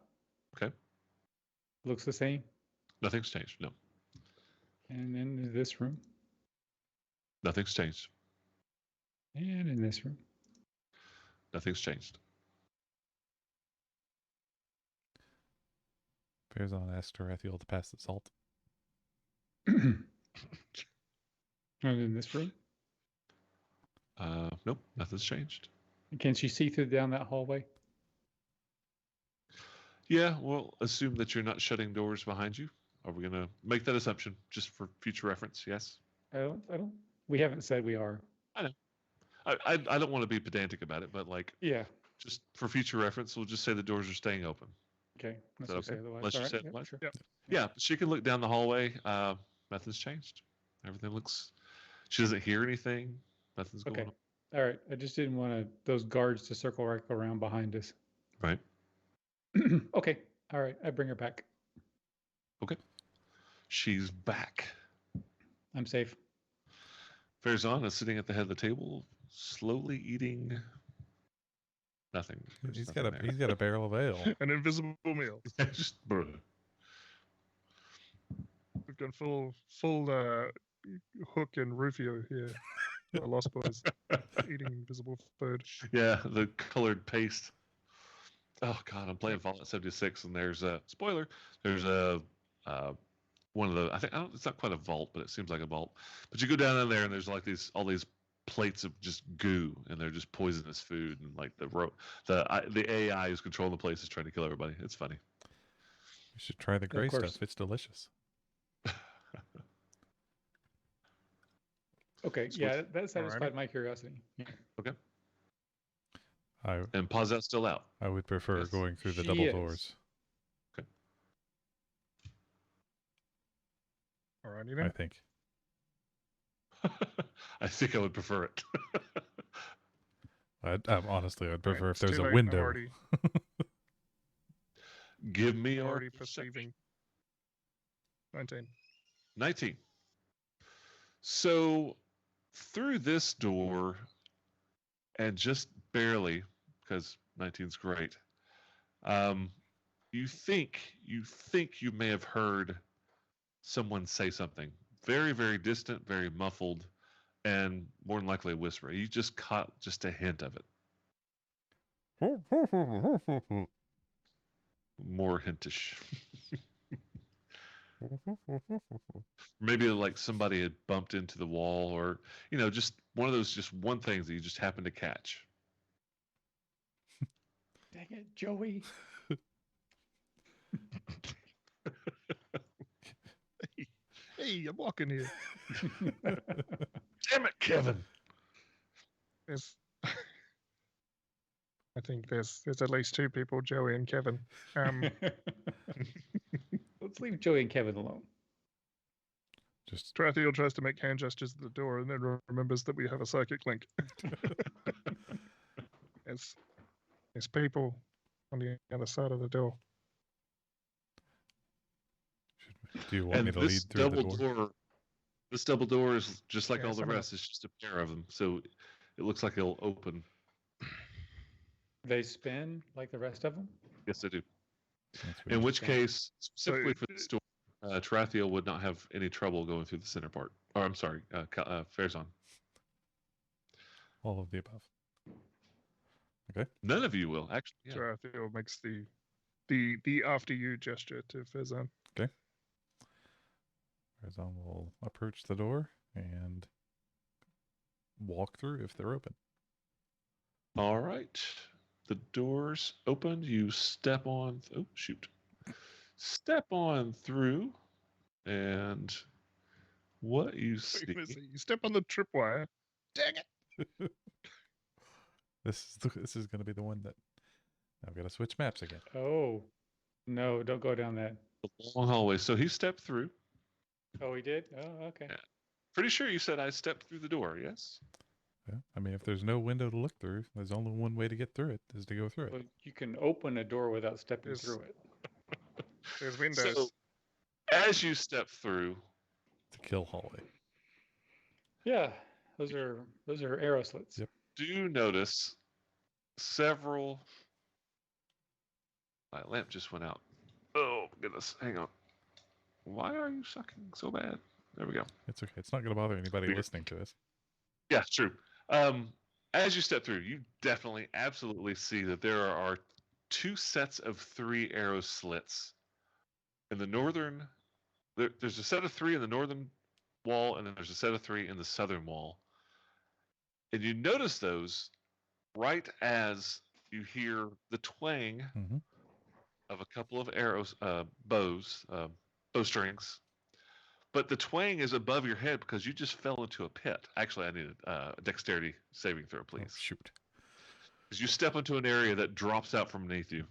Okay. Looks the same. Nothing's changed. No, And in this room. nothing's changed. And in this room. Nothing's changed. Farazan asked Tarathiel to pass the salt. And in this room. Nope, nothing's changed. Can she see through down that hallway? Yeah, we'll assume that you're not shutting doors behind you. Are we gonna make that assumption just for future reference? Yes. I don't. We haven't said we are. I don't want to be pedantic about it, but like Yeah. just for future reference, we'll just say the doors are staying open. Okay. Unless that you okay? say otherwise. Unless you All say right, otherwise? sure. Yep. Yeah, she can look down the hallway. Nothing's changed. Everything looks. She doesn't hear anything. Nothing's going Okay. on. All right. I just didn't want those guards to circle right around behind us. Right. Okay. All right. I bring her back. She's back. I'm safe. Farazan is sitting at the head of the table, slowly eating nothing. There's He's nothing got there. he's got a barrel of ale. an invisible meal. Just bruh. We've gone full Hook and Rufio here. The Lost Boys eating invisible food. Yeah, the colored paste. Oh God, I'm playing Fallout 76, and there's a spoiler. There's a one of the it's not quite a vault, but it seems like a vault. But you go down in there, and there's like all these plates of just goo, and they're just poisonous food, and like the AI who's controlling the place is trying to kill everybody. It's funny. You should try the gray course. stuff. It's delicious. Okay, So yeah, that satisfied Alrighty. my curiosity. Yeah. And Pauzette's still out. I would prefer Yes. going through the She double is. doors. Alrighty I then. think. I think I would prefer it. Honestly, I'd Alright, prefer if it's there's too a late, window. I'm already, Give me I'm your already perception. perceiving. 19. 19. So through this door, and just barely, because 19's great, you think you may have heard someone say something very, very distant, very muffled, and more than likely a whisper. You just caught just a hint of it. More hintish. Maybe like somebody had bumped into the wall, or just one of those just one things that you just happen to catch. Dang it, Joey. Hey, I'm walking here. Damn it, Kevin! There's, I think there's at least two people, Joey and Kevin. Let's leave Joey and Kevin alone. Just Trathiel tries to make hand gestures at the door and then remembers that we have a psychic link. There's people on the other side of the door. do you want me And to this lead through the double door? this double door is just like Yeah, all the somehow- rest. It's just a pair of them, so it looks like it'll open. They spin like the rest of them. Yes, they do. That's In weird. which Okay. case, specifically for this door, Tarathiel would not have any trouble going through the center part. Or I'm sorry, Farazan. All of the above. None of you will actually. Yeah. Trathiel makes the after you gesture to Fezan. Farazan will approach the door and walk through if they're open. All right. The doors opened. You step on. Oh, shoot. Step on through. And what you see. You step on the tripwire. Dang it! This is going to be the one that I've got to switch maps again. Oh, no, don't go down that. The long hallway. So he stepped through. Oh, he did? Oh, okay. Yeah. Pretty sure you said I stepped through the door, yes? Yeah. I mean, if there's no window to look through, there's only one way to get through it is to go through it. Well, you can open a door without stepping Yes. through it. There's windows. So, as you step through, It's a kill hallway. Yeah, those are arrow slits. Yep. do notice several. My lamp just went out. Oh, goodness. Hang on. Why are you sucking so bad? There we go. It's okay. It's not going to bother anybody Weird. listening to this. Yeah, it's true. As you step through, you definitely, absolutely see that there are two sets of 3 arrow slits. In the northern, there's a set of 3 in the northern wall, and then there's a set of 3 in the southern wall. And you notice those right as you hear the twang Mhm. of a couple of arrows, bowstrings. But the twang is above your head because you just fell into a pit. Actually, I need a dexterity saving throw, Oh, please. shoot. Because you step into an area that drops out from beneath you,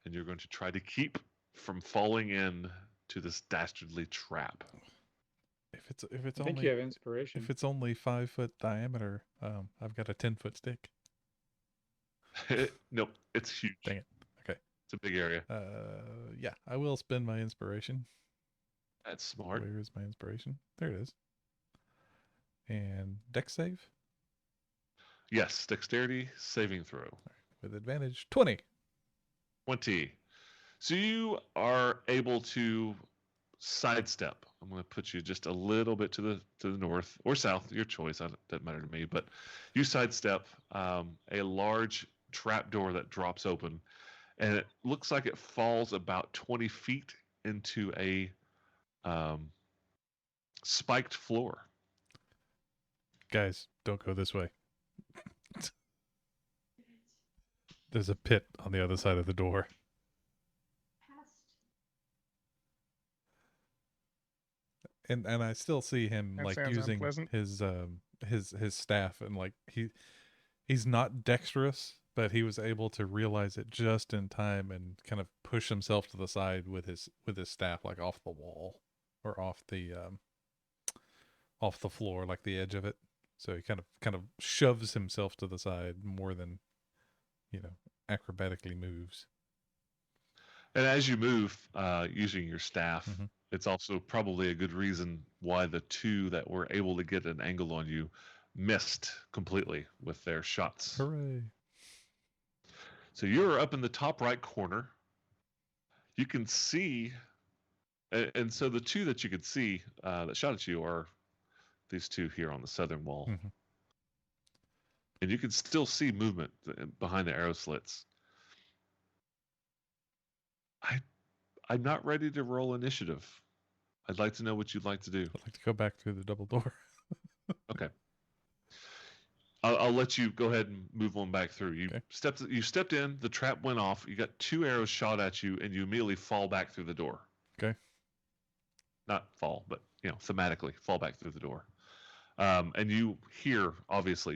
and you're going to try to keep from falling in to this dastardly trap. If it's I think only you have inspiration. if it's only 5 foot diameter, I've got a 10-foot stick. Nope, it's huge. Dang it. Okay. It's a big area. Yeah, I will spend my inspiration. That's smart. Where is my inspiration? There it is. And dex save Yes, dexterity saving throw. with advantage 20. 20. So you are able to sidestep. I'm going to put you just a little bit to the north or south, your choice. Doesn't matter to me. But you sidestep a large trap door that drops open, and it looks like it falls about 20 feet into a spiked floor. Guys, don't go this way. There's a pit on the other side of the door. and I still see him That like sounds using unpleasant. his staff, and like he's not dexterous, but he was able to realize it just in time and kind of push himself to the side with his staff, like off the wall or off the floor, like the edge of it. So he kind of shoves himself to the side more than, acrobatically moves. And as you move, using your staff, Mhm. it's also probably a good reason why the two that were able to get an angle on you missed completely with their shots. Hooray! So you're up in the top right corner. You can see, and so the two that you could see that shot at you are these two here on the southern wall. Mhm. And you can still see movement behind the arrow slits. I'm not ready to roll initiative. I'd like to know what you'd like to do. I'd like to go back through the double door. Okay. I'll let you go ahead and move on back through. You stepped in, the trap went off, you got two arrows shot at you, and you immediately fall back through the door. Okay. Not fall, but thematically fall back through the door. And you hear obvious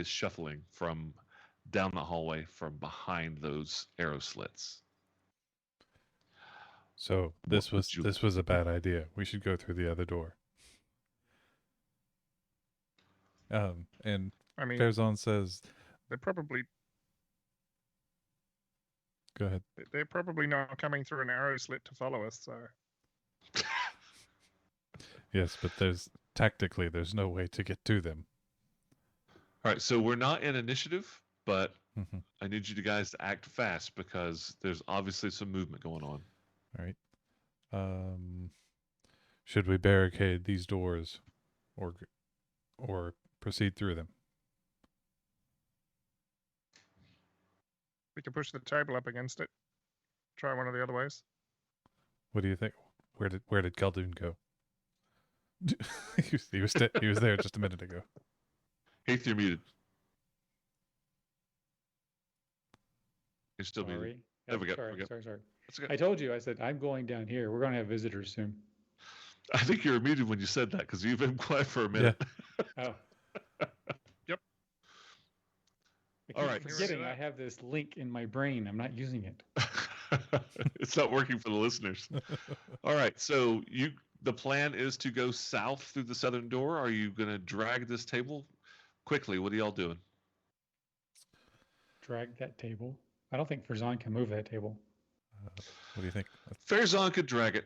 shuffling from down the hallway from behind those arrow slits. So this was a bad idea. We should go through the other door. And I mean, Farazan says, they're probably "Go ahead." they're probably not coming through an arrow slit to follow us. So Yes, but tactically there's no way to get to them. All right, so we're not in initiative, but Mhm. I need you guys to act fast because there's obviously some movement going on. All right. Should we barricade these doors, or proceed through them? we could push the table up against it. Try one of the other ways. What do you think? Where did Khaldun go? he was there just a minute ago. Heath, you're muted. You're still muted. Sorry. There we go. Sorry, We go. sorry. That's okay. I told you. I said I'm going down here. We're going to have visitors soon. I think you were muted when you said that because you've been quiet for a minute. Oh. Yep. I keep All right. forgetting I have this link in my brain. I'm not using it. It's not working for the listeners. All right, so the plan is to go south through the southern door. Are you going to drag this table quickly? What are y'all doing? Drag that table. I don't think Farazan can move that table. What do you think? Farazan could drag it.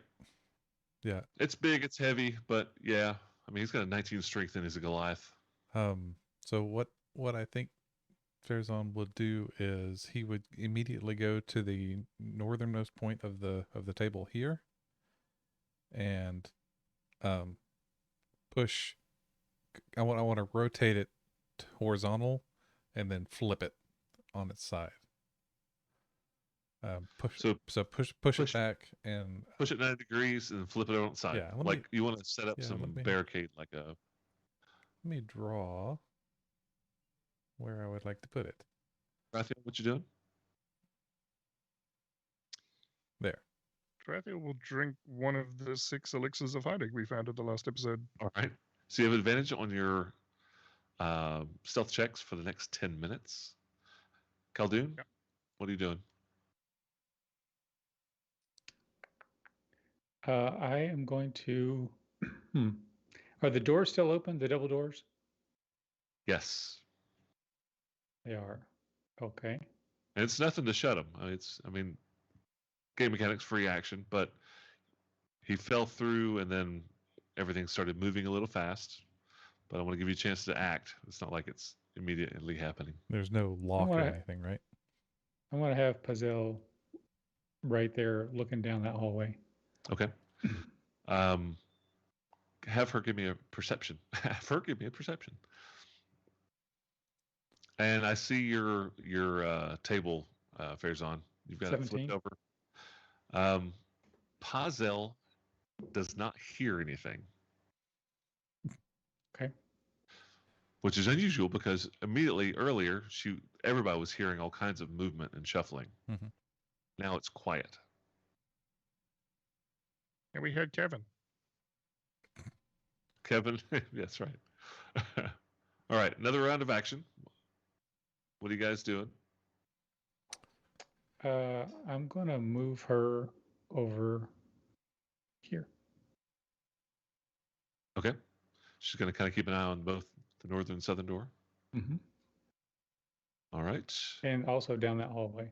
Yeah. It's big, it's heavy, but yeah. I mean, he's got a 19 strength and he's a Goliath. So what I think Farazan would do is he would immediately go to the northernmost point of the table here, and push. I want to rotate it horizontal, and then flip it on its side. Push it back and push it 90 degrees and flip it on its side. Yeah, you want to set up some barricade like a. Let me draw where I would like to put it. Raphael, what you doing? There. Raphael will drink one of the 6 elixirs of hiding we found in the last episode. All right. So you have advantage on your stealth checks for the next 10 minutes. Khaldun, What are you doing? I am going to. Are the doors still open? The double doors? Yes. They are. Okay. And it's nothing to shut him. Game mechanics, free action, but he fell through and then everything started moving a little fast. But I want to give you a chance to act. It's not like it's immediately happening. There's no lock or anything, right? I want to have Pazel right there looking down that hallway. Okay. Have her give me a perception. And I see your table, Farazan. You've got 17. it flipped over. Pazel does not hear anything. Okay. Which is unusual because immediately earlier, everybody was hearing all kinds of movement and shuffling. Mm-hmm. Now it's quiet. And we heard Kevin. Kevin. That's right. All right, another round of action. What are you guys doing? I'm gonna move her over here. Okay. She's going to kind of keep an eye on both the northern and southern door. Hmm. All right. And also down that hallway.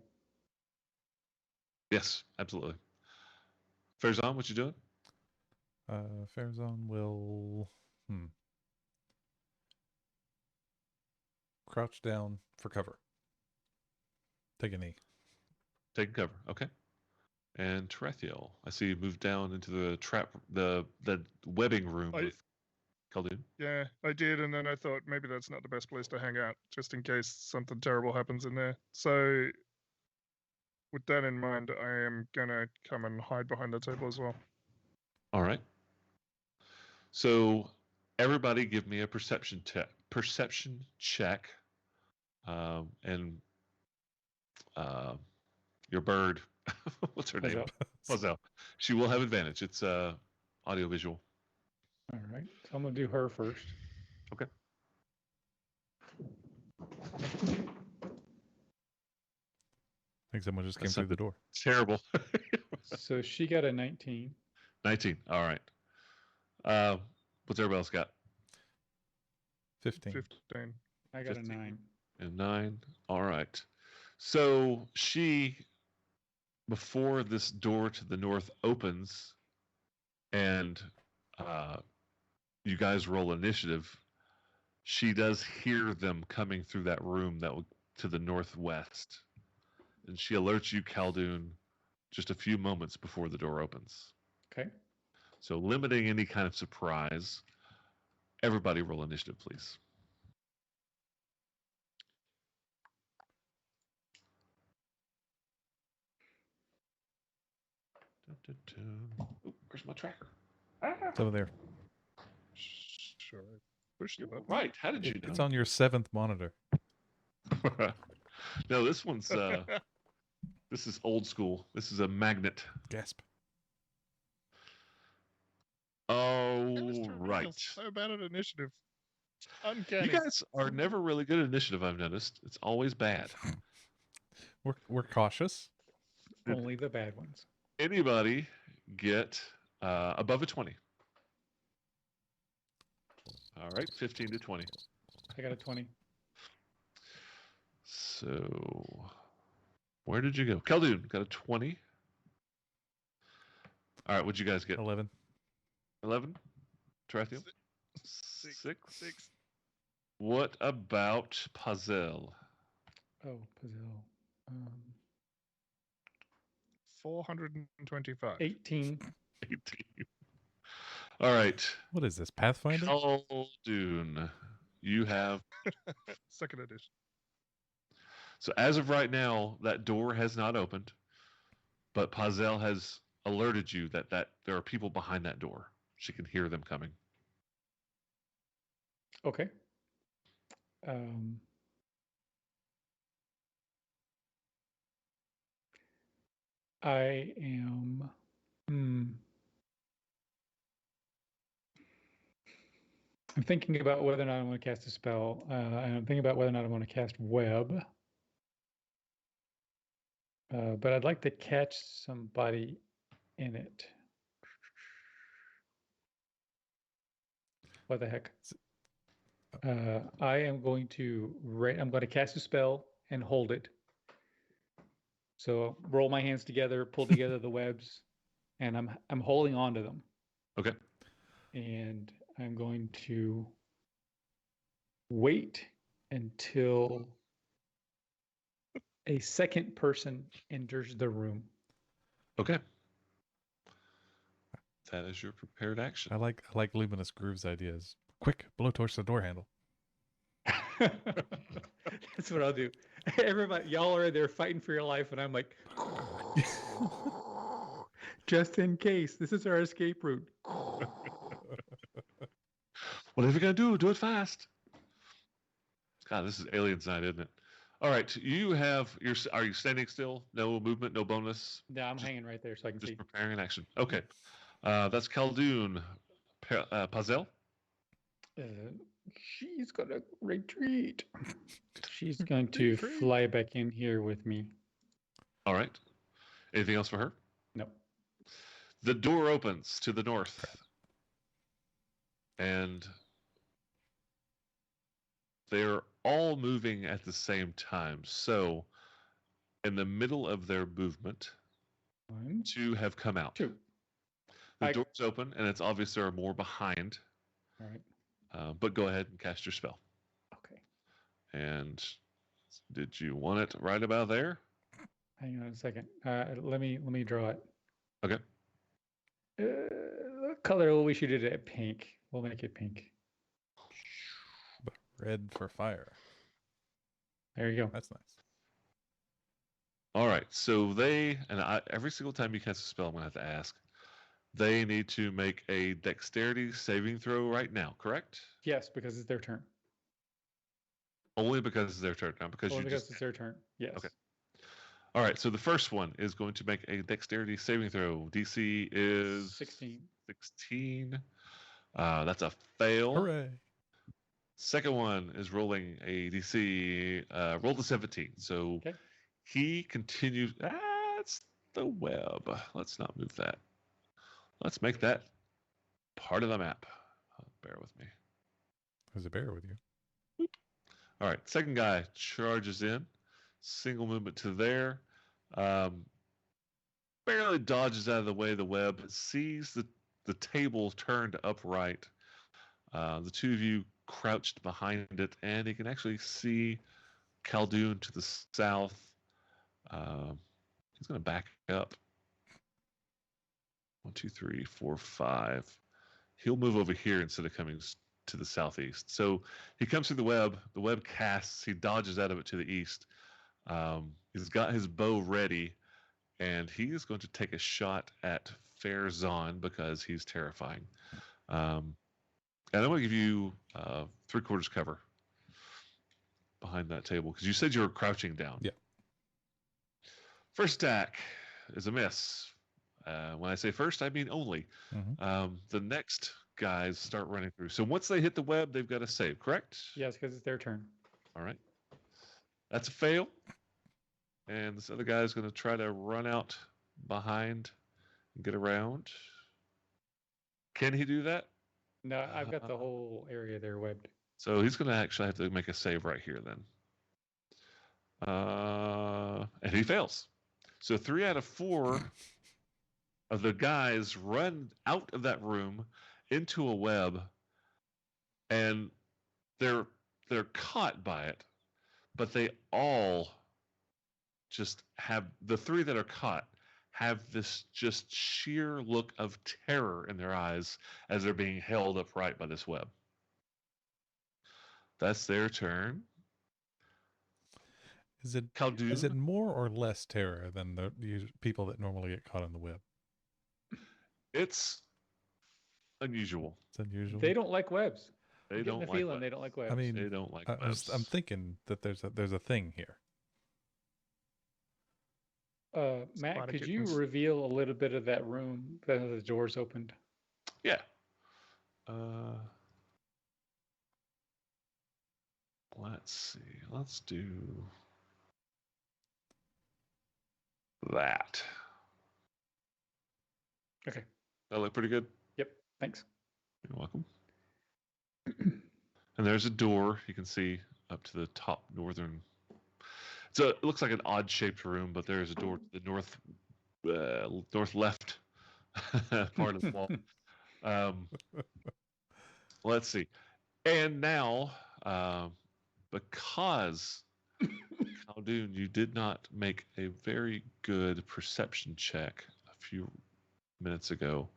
Yes, absolutely. Farazan, what you doing? Farazan will crouch down for cover. Take a knee. Taking cover. Okay. And Tarathiel, I see you moved down into the the webbing room with Khaldun. Yeah, I did, and then I thought maybe that's not the best place to hang out, just in case something terrible happens in there. So, with that in mind, I am gonna come and hide behind the table as well. All right. So, everybody, give me a perception check. Perception check. And your bird. What's her name? Puzzle. She will have advantage. It's audio visual. All right. So I'm gonna do her first. Okay. I think someone just came through the door. Terrible. So she got a 19. 19. All right. What's everybody else got? 15. 15. I got 15. a 9. And 9. All right. So she, before this door to the north opens, and you guys roll initiative, she does hear them coming through that room to the northwest, and she alerts you, Khaldun, just a few moments before the door opens. Okay. So limiting any kind of surprise. Everybody roll initiative, please. Oh, where's my tracker? It's over there. Sure. Push the button. Right. How did you know? It's on your 7th monitor. No, this one's this is old school. This is a magnet. Gasp. Oh, Mr. right. Real, so bad at initiative. Uncanny. You guys are never really good at initiative, I've noticed. It's always bad. We're cautious. Only the bad ones. Anybody get above a 20? All right, 15 to 20. I got a 20. So, where did you go? Khaldun got a 20. All right, what'd you guys get? 11. 11? Tarathiel? 6. Six. What about Puzzle? Oh, Puzzle. 425. 18. 18. All right. What is this, Pathfinder? Khaldun, you have. Second edition. So as of right now, that door has not opened, but Puzzle has alerted you that there are people behind that door. She can hear them coming. Okay. I am. I'm thinking about whether or not I want to cast a spell. And I'm thinking about whether or not I want to cast web. But I'd like to catch somebody in it. What the heck? I am going to I'm going to cast a spell and hold it. So roll my hands together, pull together the webs, and I'm holding on to them. Okay. And I'm going to wait until a second person enters the room. Okay. That is your prepared action. I like Luminous Groove's ideas. Quick, blowtorch the door handle. That's what I'll do. Everybody, y'all are there fighting for your life, and I'm like, just in case. This is our escape route. Whatever you're gonna do it fast. God, this is Aliens Night, isn't it? All right, are you standing still? No movement, no bonus. No, I'm hanging right there so I can see. Just preparing an action. Okay, that's Khaldun. Puzzle. She's gonna retreat. She's going to Retreat. fly back in here with me. All right. Anything else for her? No. The door opens to the north. And they're all moving at the same time. So, in the middle of their movement, 1, two have come out. 2. The I- door's open, and it's obvious there are more behind. All right. But go ahead and cast your spell. Okay. And did you want it right about there? Hang on a second. Let me draw it. Okay. What color we should do it pink. We'll make it pink. Red for fire. There you go. That's nice. All right. So every single time you cast a spell, I'm going to have to ask. They need to make a dexterity saving throw right now, correct? Yes, because it's their turn. Only because it's their turn, not because Only you because just. it's their turn. Yes. Okay. All right. So the first one is going to make a dexterity saving throw. DC is 16. 16. That's a fail. Hooray. Second one is rolling a DC. Roll the 17. So Okay. he continues. That's the web. Let's not move that. Let's make that part of the map. Bear with me. There's a bear with you. All right. Second guy charges in. Single movement to there. Barely dodges out of the way of the web. Sees the table turned upright. The two of you crouched behind it, and he can actually see Khaldun to the south. He's going to back up. 1, 2, 3, 4, 5. He'll move over here instead of coming to the southeast. So he comes through the web. The web casts. He dodges out of it to the east. He's got his bow ready, and he is going to take a shot at Farazan because he's terrifying. And I'm going to give you 3/4 cover behind that table because you said you were crouching down. Yeah. First attack is a miss. When I say first, I mean only. Mhm. The next guys start running through. So once they hit the web, they've got to save, correct? Yes, because it's their turn. All right. That's a fail. And this other guy is going to try to run out behind and get around. Can he do that? No, I've got the whole area there webbed. So he's going to actually have to make a save right here then. And he fails. So 3 out of 4 of the guys run out of that room into a web, and they're caught by it, but they all just have, the 3 that are caught have this just sheer look of terror in their eyes as they're being held upright by this web. That's their turn. Is it Khaldun. is it more or less terror than the people that normally get caught on the web? It's unusual. It's unusual. They don't like webs. They I'm getting don't the like feeling webs. they don't like webs. I mean, They don't like I'm webs. thinking that there's a thing here. Matt, Spider could you kittens. reveal a little bit of that room that the doors opened? Yeah. Let's see. Let's do that. Okay. That look pretty good. Yep. Thanks. You're welcome. And there's a door you can see up to the top northern. So it looks like an odd-shaped room, but there is a door to the north left part of the wall. Let's see. And now, because Khaldun, you did not make a very good perception check a few minutes ago.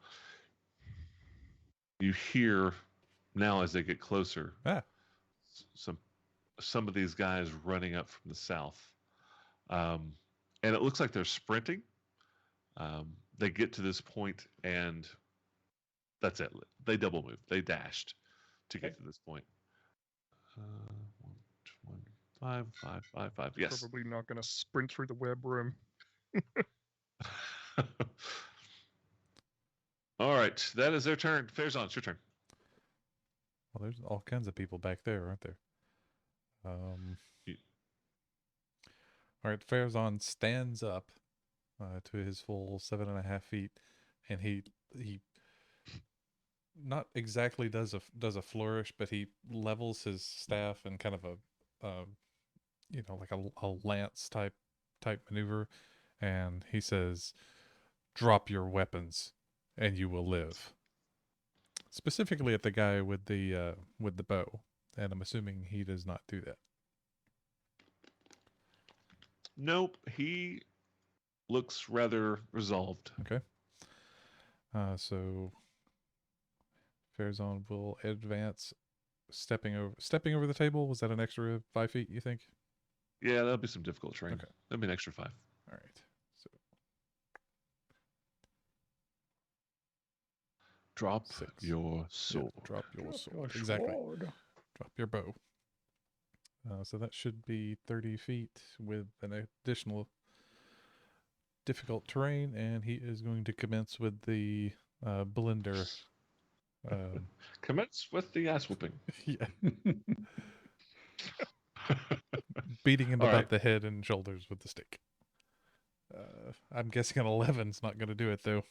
You hear now as they get closer, some of these guys running up from the south, and it looks like they're sprinting. They get to this point, and that's it. They double moved. They dashed to get to this point. 1, 5, 5, 5, 5. Yes. Probably not going to sprint through the web room. All right, that is their turn. Farazan, it's your turn. Well, there's all kinds of people back there, aren't there? Ye- All right, Farazan stands up to his full 7.5 feet, and he not exactly does a flourish, but he levels his staff in kind of a like a lance type maneuver, and he says, "Drop your weapons, and you will live." Specifically at the guy with the bow, and I'm assuming he does not do that. Nope. He looks rather resolved. Okay. So Farazan will advance, stepping over the table. Was that an extra 5 feet, you think? Yeah, that'll be some difficult terrain. Okay. That'll be an extra 5. All right. So Drop 6. your Yeah, sword. drop your Drop sword. your Exactly. sword. Drop your bow. So that should be 30 feet with an additional difficult terrain, and he is going to commence with the blender. Commence with the ass whooping. Yeah, beating him All about right. the head and shoulders with the stick. I'm guessing an 11's not going to do it, though.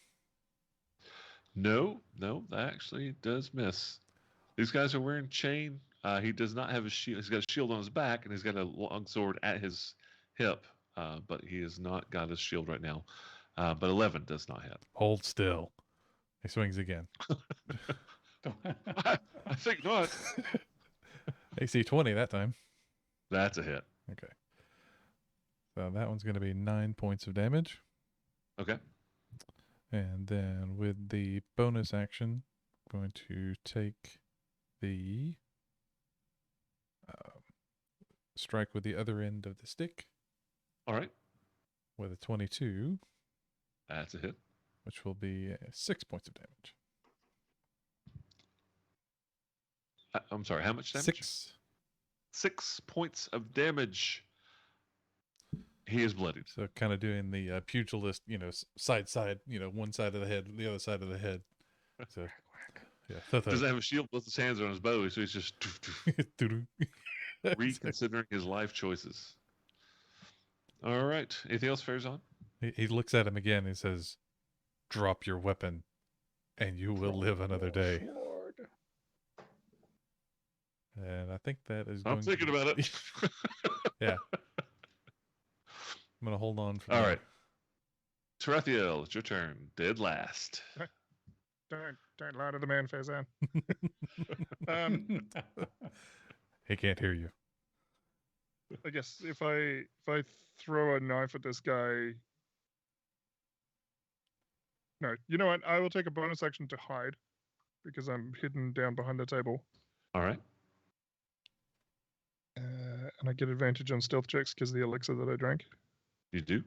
No, that actually does miss. These guys are wearing chain. He does not have a shield. He's got a shield on his back, and he's got a long sword at his hip, but he has not got his shield right now. But 11 does not hit. Hold still. He swings again. I think not. AC 20 that time. That's a hit. Okay. So that one's going to be 9 points of damage. Okay. And then with the bonus action, I'm going to take the strike with the other end of the stick All right. with a 22, That's a hit. which will be 6 points of damage. I'm sorry. How much damage? 6. 6 points of damage. He is bloodied. So kind of doing the pugilist, side, one side of the head, the other side of the head. So, yeah. Doesn't have a shield, both his hands are on his bow, so he's just reconsidering his life choices. All right. Anything else, Farazan? He looks at him again and says, "Drop your weapon, and you will live another day." Sword. And I think that is going I'm thinking to... about it. Yeah. I'm going to hold on for All that. right. Tarathiel, it's your turn. Dead last. Don't lie to the man, Farazan. He can't hear you. I guess if I throw a knife at this guy. No, you know what? I will take a bonus action to hide because I'm hidden down behind the table. All right. And I get advantage on stealth checks because of the elixir that I drank. You do? You're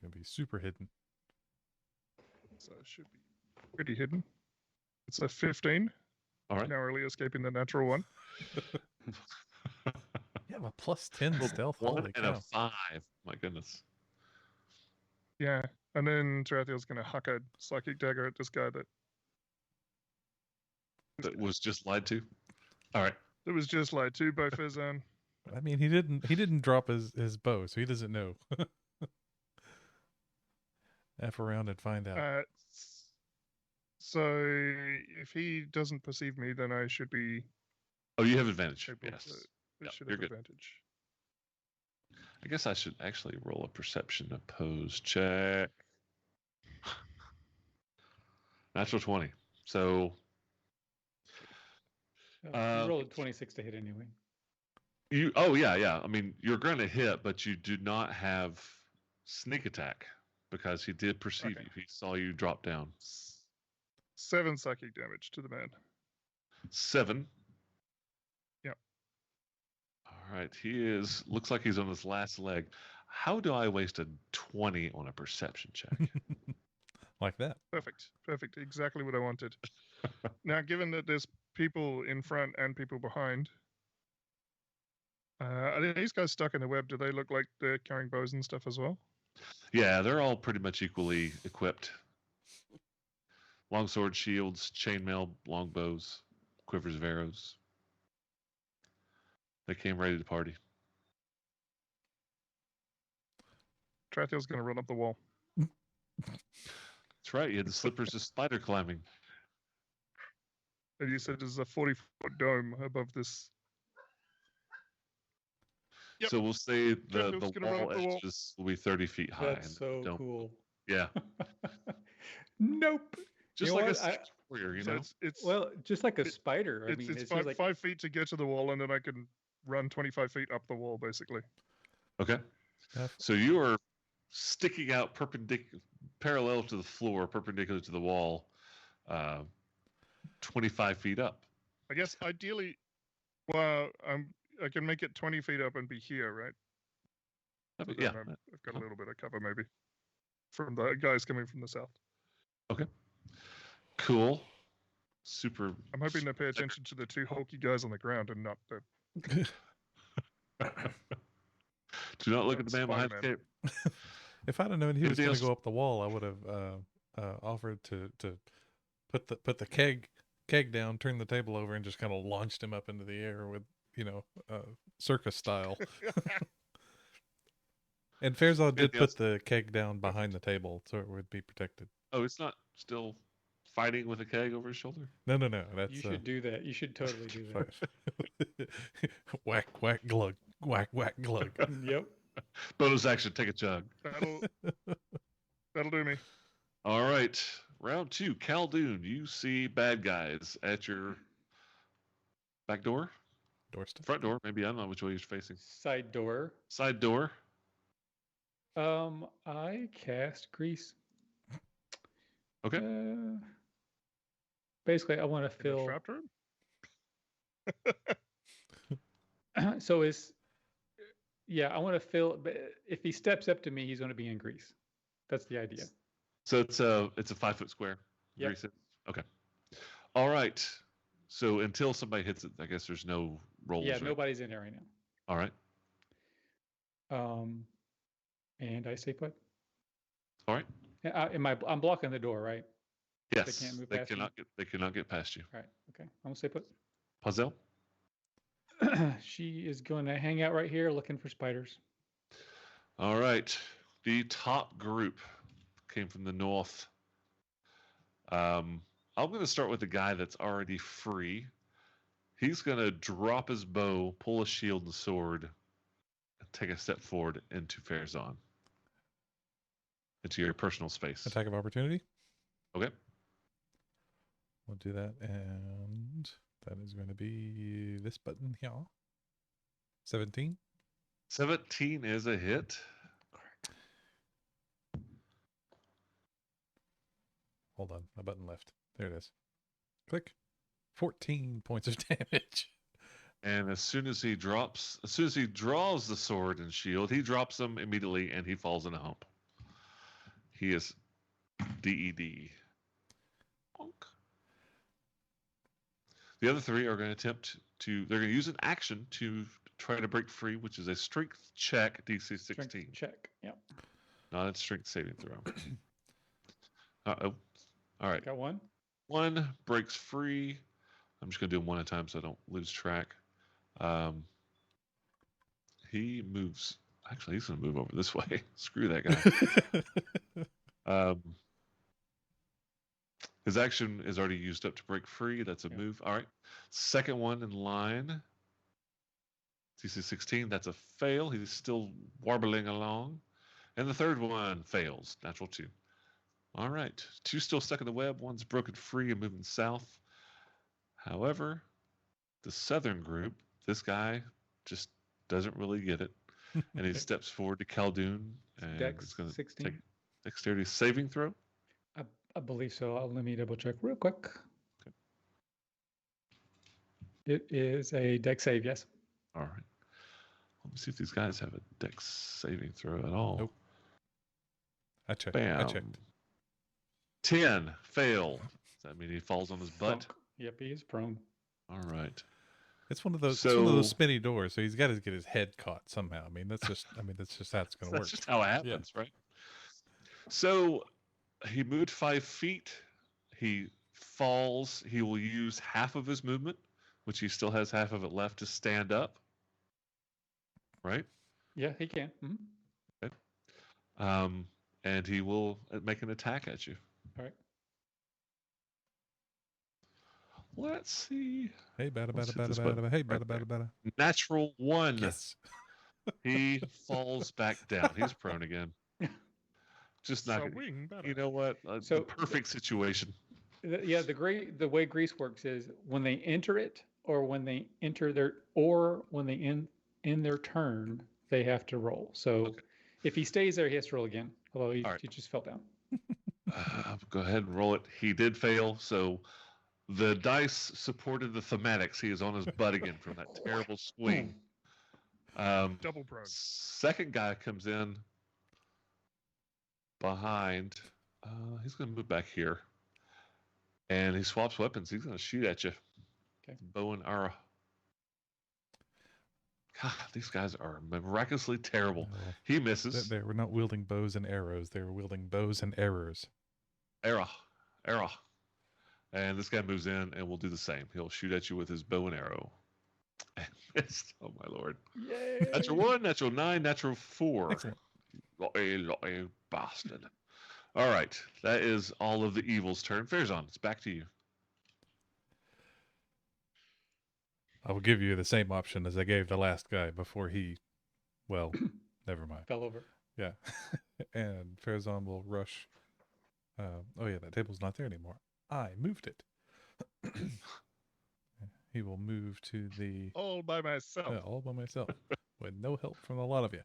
going to be super hidden. So it should be pretty hidden. It's a 15. All right. Narrowly escaping the natural one. You have a plus 10 stealth. 1 Holy and cow. a 5. My goodness. Yeah. And then Tarathiel's going to huck a psychic dagger at this guy That was just lied to. All right. that was just lied to by Farazan. I mean, he didn't drop his bow, so he doesn't know. F around and find out. So if he doesn't perceive me, then I should be Oh, you have advantage. able Yes. to. I should you're have good. advantage. I guess I should actually roll a perception opposed check. Natural 20. So You Uh, rolled a 26 to hit anyway. yeah. I mean, you're going to hit, but you do not have sneak attack because he did perceive Okay. you. He saw you drop down. 7 psychic damage to the man. 7. Yep. All right. Looks like he's on his last leg. How do I waste a 20 on a perception check? Like that. Perfect. Exactly what I wanted. Now, given that there's people in front and people behind, are these guys stuck in the web? Do they look like they're carrying bows and stuff as well? Yeah, they're all pretty much equally equipped. Longsword, shields, chainmail, longbows, quivers of arrows. They came ready to party. Trathiel's going to run up the wall. That's right. You had the slippers of spider climbing. And you said there's a 40-foot dome above this. Yep. So we'll say the Trathiel's gonna run wall up the wall. edges will be 30 feet high. That's and so don't- cool. Yeah. Nope. Just know like a what? stage warrior, you So know? it's Well, just like a It- spider. I it's, mean, it's it's five, just like 5 feet to get to the wall, and then I can run 25 feet up the wall, basically. Okay. F- So you are sticking out parallel to the floor, perpendicular to the wall, 25 feet up. I guess ideally, well, I can make it 20 feet up and be here, right? So Yeah. then I've got a little bit of cover, maybe, from the guys coming from the south. Cool. Super. I'm hoping they pay attention to the two hulky guys on the ground and not the. Do not look at the man behind the Spider-Man. cape. If I'd have known he was Anything going to else? go up the wall, I would have offered to put the keg down, turn the table over, and just kind of launched him up into the air with circus style. And Farazan did Anything put else? the keg down behind the table so it would be protected. Oh, it's not still fighting with a keg over his shoulder? No, that's you should do that. You should totally do that. whack whack glug, whack whack glug. Yep. Bonus action, take a chug. That'll do me. All right. Round 2. Khaldun, you see bad guys at your back door? Doorstep. Front door, maybe. I don't know which way you're facing. Side door. Side door. I cast Grease. Okay. Basically, I want to In the fill. trapped room? So I want to fill. But if he steps up to me, he's going to be in Grease. That's the idea. So it's a 5-foot square. Yep. Grease it? Okay. All right. So until somebody hits it, I guess there's no rolls. Yeah, right? nobody's in there right now. All right. And I stay put. All right. I'm blocking the door, right? Yes. can't move past you? They cannot get past you. All right. Okay. I'm gonna stay put. Puzzle. She is going to hang out right here, looking for spiders. All right. The top group came from the north. I'm going to start with the guy that's already free. He's going to drop his bow, pull a shield and sword, and take a step forward into Farazan. Into your personal space. Attack of opportunity. Okay. We'll do that, and that is going to be this button here. 17. 17 is a hit. Hold on, my button left. There it is. Click. 14 points of damage. And as soon as he draws the sword and shield, he drops them immediately and he falls in a hump. He is DED. Bonk. The other three are going to they're going to use an action to try to break free, which is a strength check, DC 16. Strength check. Yep. Not a strength saving throw. Uh-oh. All right. Got one. One breaks free. I'm just going to do them one at a time so I don't lose track. He moves. Actually, he's going to move over this way. Screw that guy. His action is already used up to break free. That's a Yeah. move. All right. Second one in line. DC 16. That's a fail. He's still warbling along. And the third one fails. Natural 2. All right. 2 still stuck in the web. 1's broken free and moving south. However, the southern group, this guy just doesn't really get it. And he steps forward to Khaldun. And Dex it's going to 16. take dexterity saving throw. I believe so. Let me double check real quick. Okay. It is a dex save, yes. All right. Let me see if these guys have a dex saving throw at all. Nope. I checked. Bam. I checked. 10. Fail. Does that mean he falls on his butt? Thunk. Yep, he is prone. All right. It's one of those. It's one of those So- spinny doors, so he's got to get his head caught somehow. I mean, that's just how it's going to work. That's just how it happens, right? So he moved 5 feet. He falls, he will use half of his movement, which he still has half of it left, to stand up. Right? Yeah, he can. And he will make an attack at you. All right. Let's see. Hey, bada Let's bada hit bada this bada button bada. Hey, right bada there. bada bada. Natural 1. Yes. He falls back down. He's prone again. Just not. Swing better. You know what? So- the perfect situation. Yeah, the way Grease works is when they enter it, or when they enter when they in their turn, they have to roll. So Okay. if he stays there, he has to roll again. Although he All right. just fell down. Go ahead and roll it. He did fail, so the dice supported the thematics. He is on his butt again from that terrible swing. Double prone. Second guy comes in behind. He's going to move back here, and he swaps weapons. He's going to shoot at you. Okay. Bow and arrow. God, these guys are miraculously terrible. Well, He misses. they were not wielding bows and arrows. They were wielding bows and errors. Arrow. And this guy moves in and will do the same. He'll shoot at you with his bow and arrow. And missed. Oh my lord. Yay! Natural 1, natural 9, natural 4. Excellent. Lottie bastard. All right. That is all of the evil's turn. Farazan, it's back to you. I will give you the same option as I gave the last guy before he, well, never mind. Fell over. Yeah. And Farazan will rush. Oh, yeah, that table's not there anymore. I moved it. He will move to the. All by myself. Yeah, all by myself with no help from a lot of you.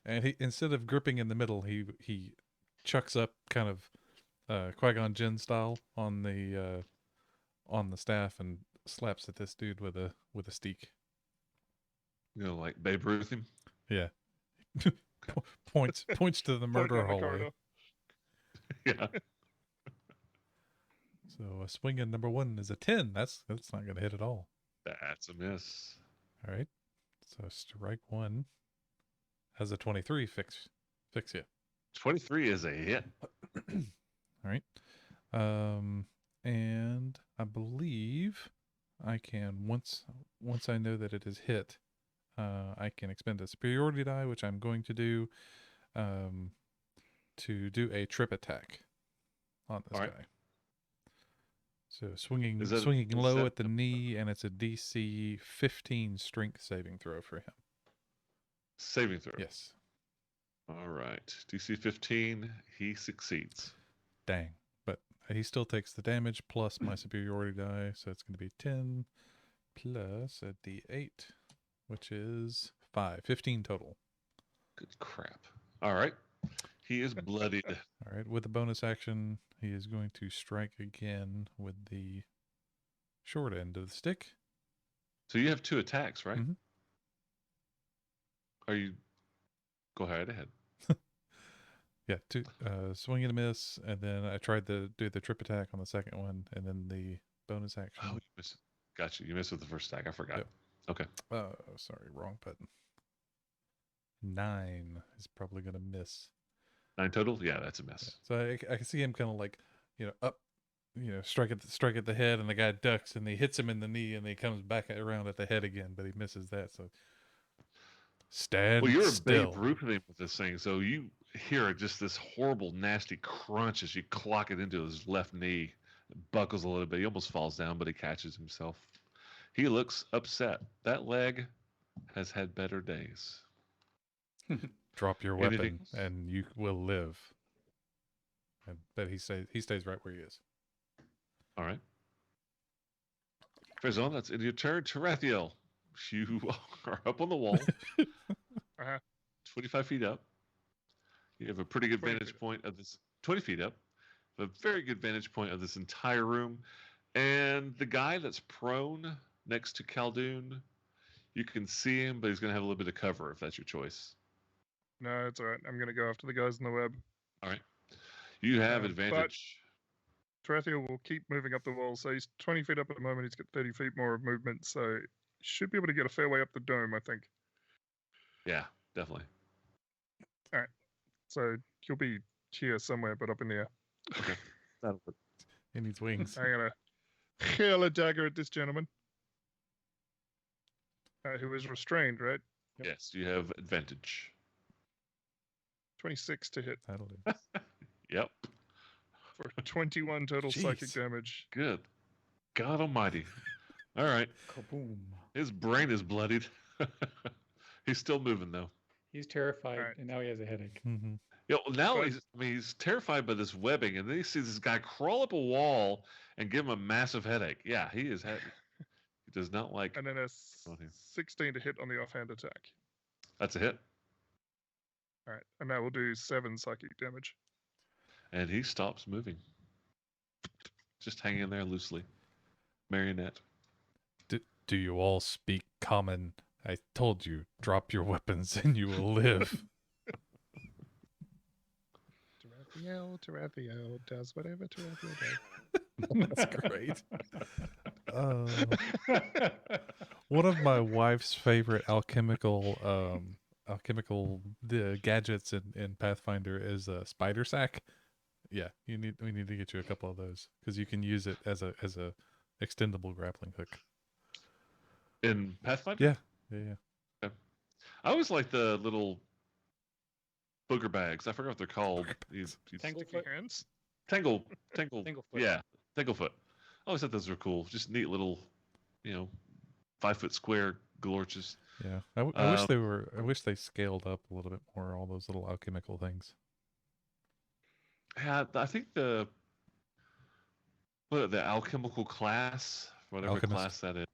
And he, instead of gripping in the middle, he chucks up kind of Qui-Gon Jinn style on the staff and slaps at this dude with a steak. You know, like Babe Ruth him. Yeah. points to the murder down the hallway. corridor. Yeah. So a swing in number 1 is a 10. That's not going to hit at all. That's a miss. All right. So strike 1 has a 23 fix you. 23 is a hit. All right. And I believe I can once I know that it is hit, I can expend a superiority die, which I'm going to do to do a trip attack on this All guy. right. So swinging Is that- swinging is low that at the knee, and it's a DC 15 strength saving throw for him. Saving throw. Yes. All right. DC 15, he succeeds. Dang. But he still takes the damage plus my superiority die, so it's going to be 10 plus a D8, which is 5. 15 total. Good crap. All right. He is bloodied. All right. With the bonus action, he is going to strike again with the short end of the stick. So you have 2 attacks, right? Mhm. Are you? Go ahead. Yeah, two swing and a miss, and then I tried to do the trip attack on the second one, and then the bonus action. Oh, you missed. Gotcha. You missed with the first attack. I forgot. Yep. Okay. Oh, sorry, wrong button. 9 is probably going to miss. 9 total? Yeah, that's a Yeah. miss. So I can see him kind of like, up, strike at the head, and the guy ducks, and he hits him in the knee, and he comes back around at the head again, but he misses that. So stand Well, you're still. Babe Ruth with this thing, so you hear just this horrible, nasty crunch as you clock it into his left knee. It buckles a little bit. He almost falls down, but he catches himself. He looks upset. That leg has had better days. Drop your Anything weapon, else? and you will live. But he stays right where he is. All right. Farazan, that's in your turn. Tarathiel, you are up on the wall, Uh-huh. 25 feet up. You have a pretty good 20 vantage feet point of this, 20 feet up, a very good vantage point of this entire room. And the guy that's prone next to Khaldun, you can see him, but he's going to have a little bit of cover if that's your choice. No, it's all right. I'm going to go after the guys in the web. You have but- advantage. Tarathiel will keep moving up the wall, so he's 20 feet up at the moment. He's got 30 feet more of movement, so should be able to get a fair way up the dome, I think. Yeah, definitely. So he'll be here somewhere, but up in the air. That'll work. He needs wings. I'm gonna hurl a dagger at this gentleman, who is restrained, right? Yep. Yes, you have advantage. 26 to hit That'll do. Yep. for 21 total psychic Jeez. damage. Good. God Almighty. All right. Kaboom. His brain is bloodied. He's still moving though. He's terrified, Alright. and now he has a headache. Hmm. Yeah, well, now But- he's terrified by this webbing, and then he sees this guy crawl up a wall and give him a massive headache. Yeah, he is. He does not like. And then a on here. 16 to hit on the offhand attack. That's a hit, All right, and that will do 7 psychic damage. and he stops moving, just hanging there loosely. Marionette. Do you all speak common? I told you, drop your weapons and you will live. Tarathiel does whatever Tarathiel does. That's great. One of my wife's favorite alchemical gadgets in Pathfinder is a spider sack. Yeah, we need to get you a couple of those because you can use it as a extendable grappling hook. In Pathfinder? Yeah. I always like the little booger bags. I forgot what they're called. You Tanglefoot. Hands? Tangle. Tanglefoot. Yeah, Tanglefoot. I always thought those were cool. Just neat little, 5-foot square glorches. Yeah, I wish they were. I wish they scaled up a little bit more. All those little alchemical things. Yeah, I think the alchemical class, whatever Alchemist. class that is.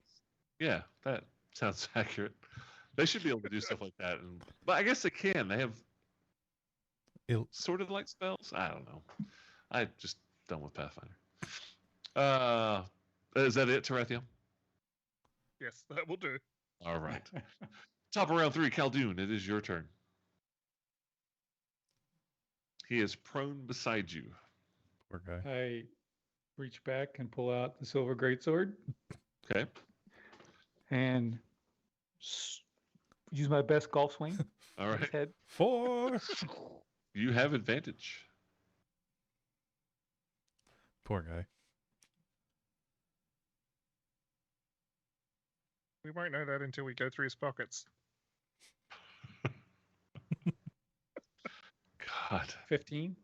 Yeah, that sounds accurate. They should be able to do stuff like that, but I guess they can. They have It'll- sort of like spells. I don't know. I just done with Pathfinder. Is that it, Tarathiel? Yes, that will do. All right. Top of round 3, Khaldun. It is your turn. He is prone beside you. Poor guy. I reach back and pull out the silver greatsword Okay. and use my best golf swing. All at his right. head. 4. You have advantage. Poor guy. We won't know that until we go through his pockets. God. 15.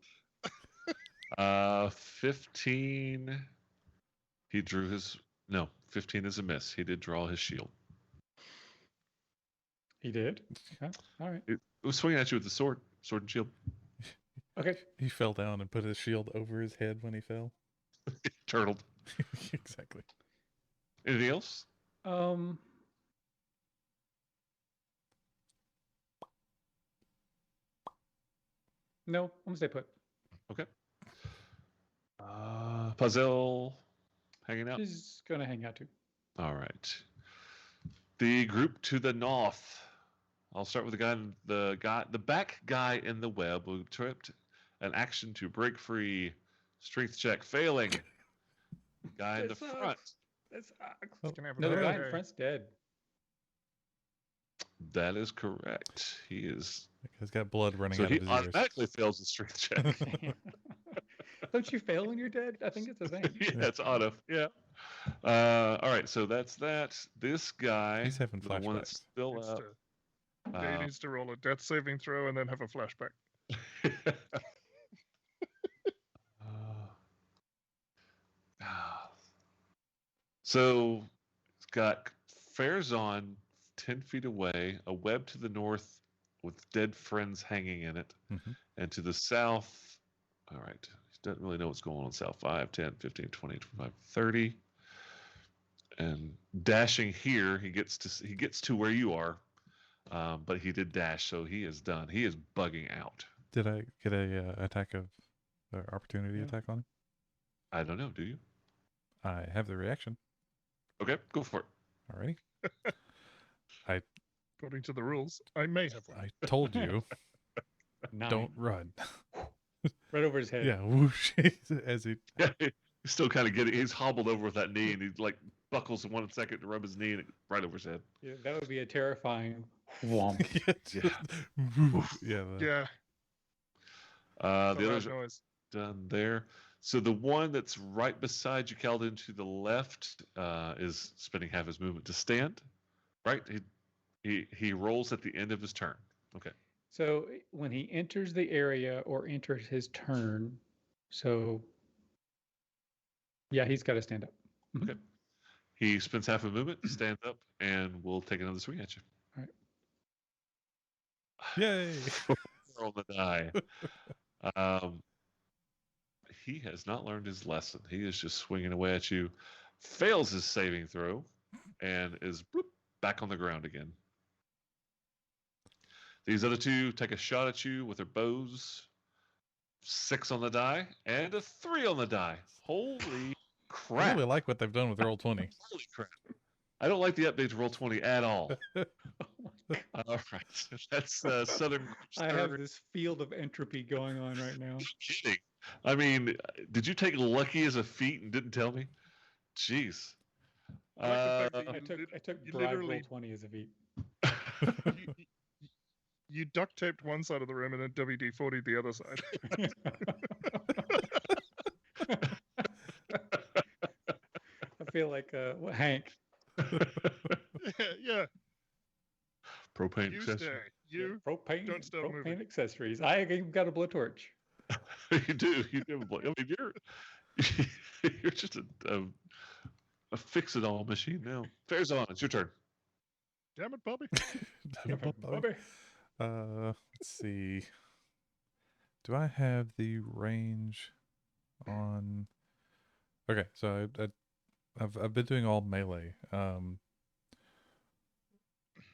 15. He drew his. No, 15 is a miss. He did draw his shield. He did. Okay. All right. It was swinging at you with the sword and shield. Okay. He fell down and put his shield over his head when he fell. Turtled. Exactly. Anything else? No, I'm gonna stay put. Okay. Puzzle hanging out. He's gonna hang out too. All right. The group to the north. I'll start with the back guy in the web who tripped an action to break free. Strength check failing. Guy in the That sucks. front. That's He's gonna have a no, the bad guy in day. front's dead. That is correct. He is. He's got blood running So out he of his ears. automatically fails the strength check. Don't you fail when you're dead? I think it's a thing. Yeah, it's auto. Yeah. All right. So that's that. This guy, He's having the one that's flashbacks. still Needs up. to- he needs to roll a death saving throw and then have a flashback. So it's got Farazan 10 feet away, a web to the north with dead friends hanging in it. Mhm. And to the south, all right, he doesn't really know what's going on south. 5, 10, 15, 20, 25, 30. And dashing here, he gets to where you are. But he did dash, so he is done. He is bugging out. Did I get a attack of opportunity Yeah. attack on him? I don't know. Do you? I have the reaction. Okay, go for it. Alrighty. According to the rules, I may have one. I told you, 9. don't run. Right over his head. Yeah, whoosh. As he Yeah, he's still kind of getting. He's hobbled over with that knee, and he like buckles in 1 second to rub his knee, and it, right over his head. Yeah, that would be a terrifying womp. yeah, Yeah, The it's a others loud are noise. done there. So the one that's right beside you, Calden, to the left, is spending half his movement to stand. Right? He rolls at the end of his turn. Okay. So when he enters the area or enters his turn, so yeah, he's got to stand up. Mhm. Okay. He spends half a movement, stands up, and will take another swing at you. Yay! 4 on the die. He has not learned his lesson. He is just swinging away at you, fails his saving throw, and is back on the ground again. These other two take a shot at you with their bows. 6 on the die and a 3 on the die. Holy I crap! really like what they've done with Roll20. Holy crap! I don't like the update to Roll20 at all. Oh All right, that's Southern. I have this field of entropy going on right now. Kidding. I mean, did you take lucky as a feat and didn't tell me? Jeez. I like the fact I that took you bribe literally- roll 20 as a feat. You duct taped one side of the room and then WD-40 the other side. I feel like Hank. yeah. Propane You accessory. stay. You. propane, don't stop propane moving. accessories. I even got a blowtorch. You do. You do. I mean, you're just a fix-it-all machine now. Fair's on. It's your turn. Damn it, Bobby. Bobby. Let's see. Do I have the range on? Okay, so I've been doing all melee.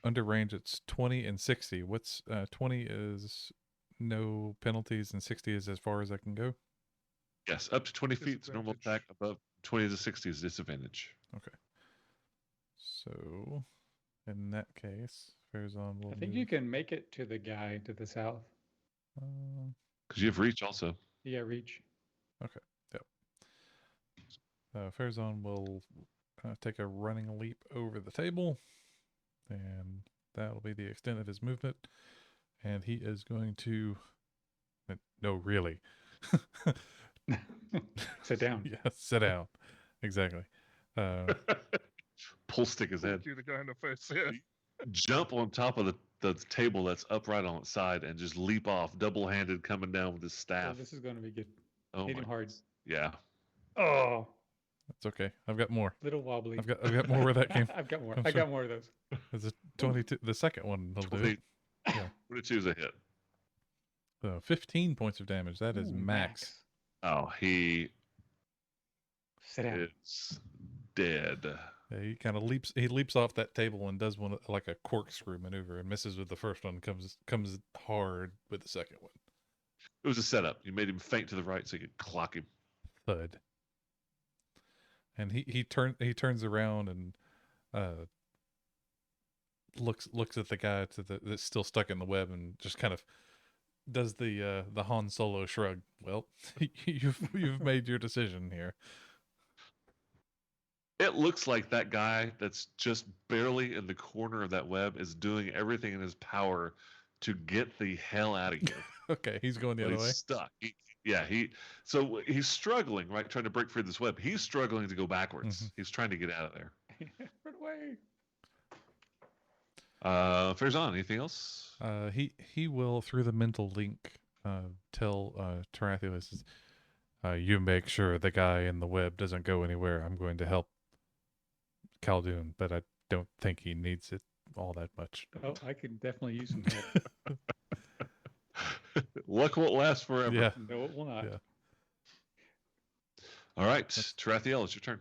Under range, it's 20 and 60. What's 20 is no penalties, and 60 is as far as I can go. Yes, up to 20 feet is normal Disadvantage. attack. Above 20 to 60 is disadvantage. So, in that case, Farazan will. I think move, you can make it to the guy to the south. Because you have reach also. Yeah, reach. Farazan will take a running leap over the table, and that'll be the extent of his movement. And he is going to. No, really. Sit down. Yeah, sit down. Exactly. Pull stick his head. You the guy in the face. Yeah. Jump on top of the table that's upright on its side and just leap off, double-handed, coming down with his Oh, staff. this is going to be good. Oh Hit my him hard. Yeah. Oh, That's okay. I've got more. little wobbly. I've got more where that came. I've got more. I'm I sorry. got more of those. It's a 22. The second one will do 20, it. Yeah. 22 is a hit. So 15 points of damage. That is Ooh, max. Oh, he Sit down. is dead. Yeah, he kind of leaps. He leaps off that table and does one like a corkscrew maneuver and misses with the first one. Comes hard with the second one. It was a setup. You made him faint to the right so you could clock him. Thud. And he turns around and looks at the guy that's still stuck in the web and just kind of does the Han Solo shrug. Well, you've made your decision here. It looks like that guy that's just barely in the corner of that web is doing everything in his power to get the hell out of here. Okay, he's going the But other he's way. stuck. So he's struggling, right? Trying to break free of this web. He's struggling to go backwards. Mhm. He's trying to get out of there. Run away. Farazan, anything else? He will, through the mental link, tell Tarathius, you make sure the guy in the web doesn't go anywhere. I'm going to help Khaldun, but I don't think he needs it all that much. Oh, I could definitely use some help. Luck won't last forever. Yeah. No, it will not. Yeah. All right, Tarathiel, it's your turn.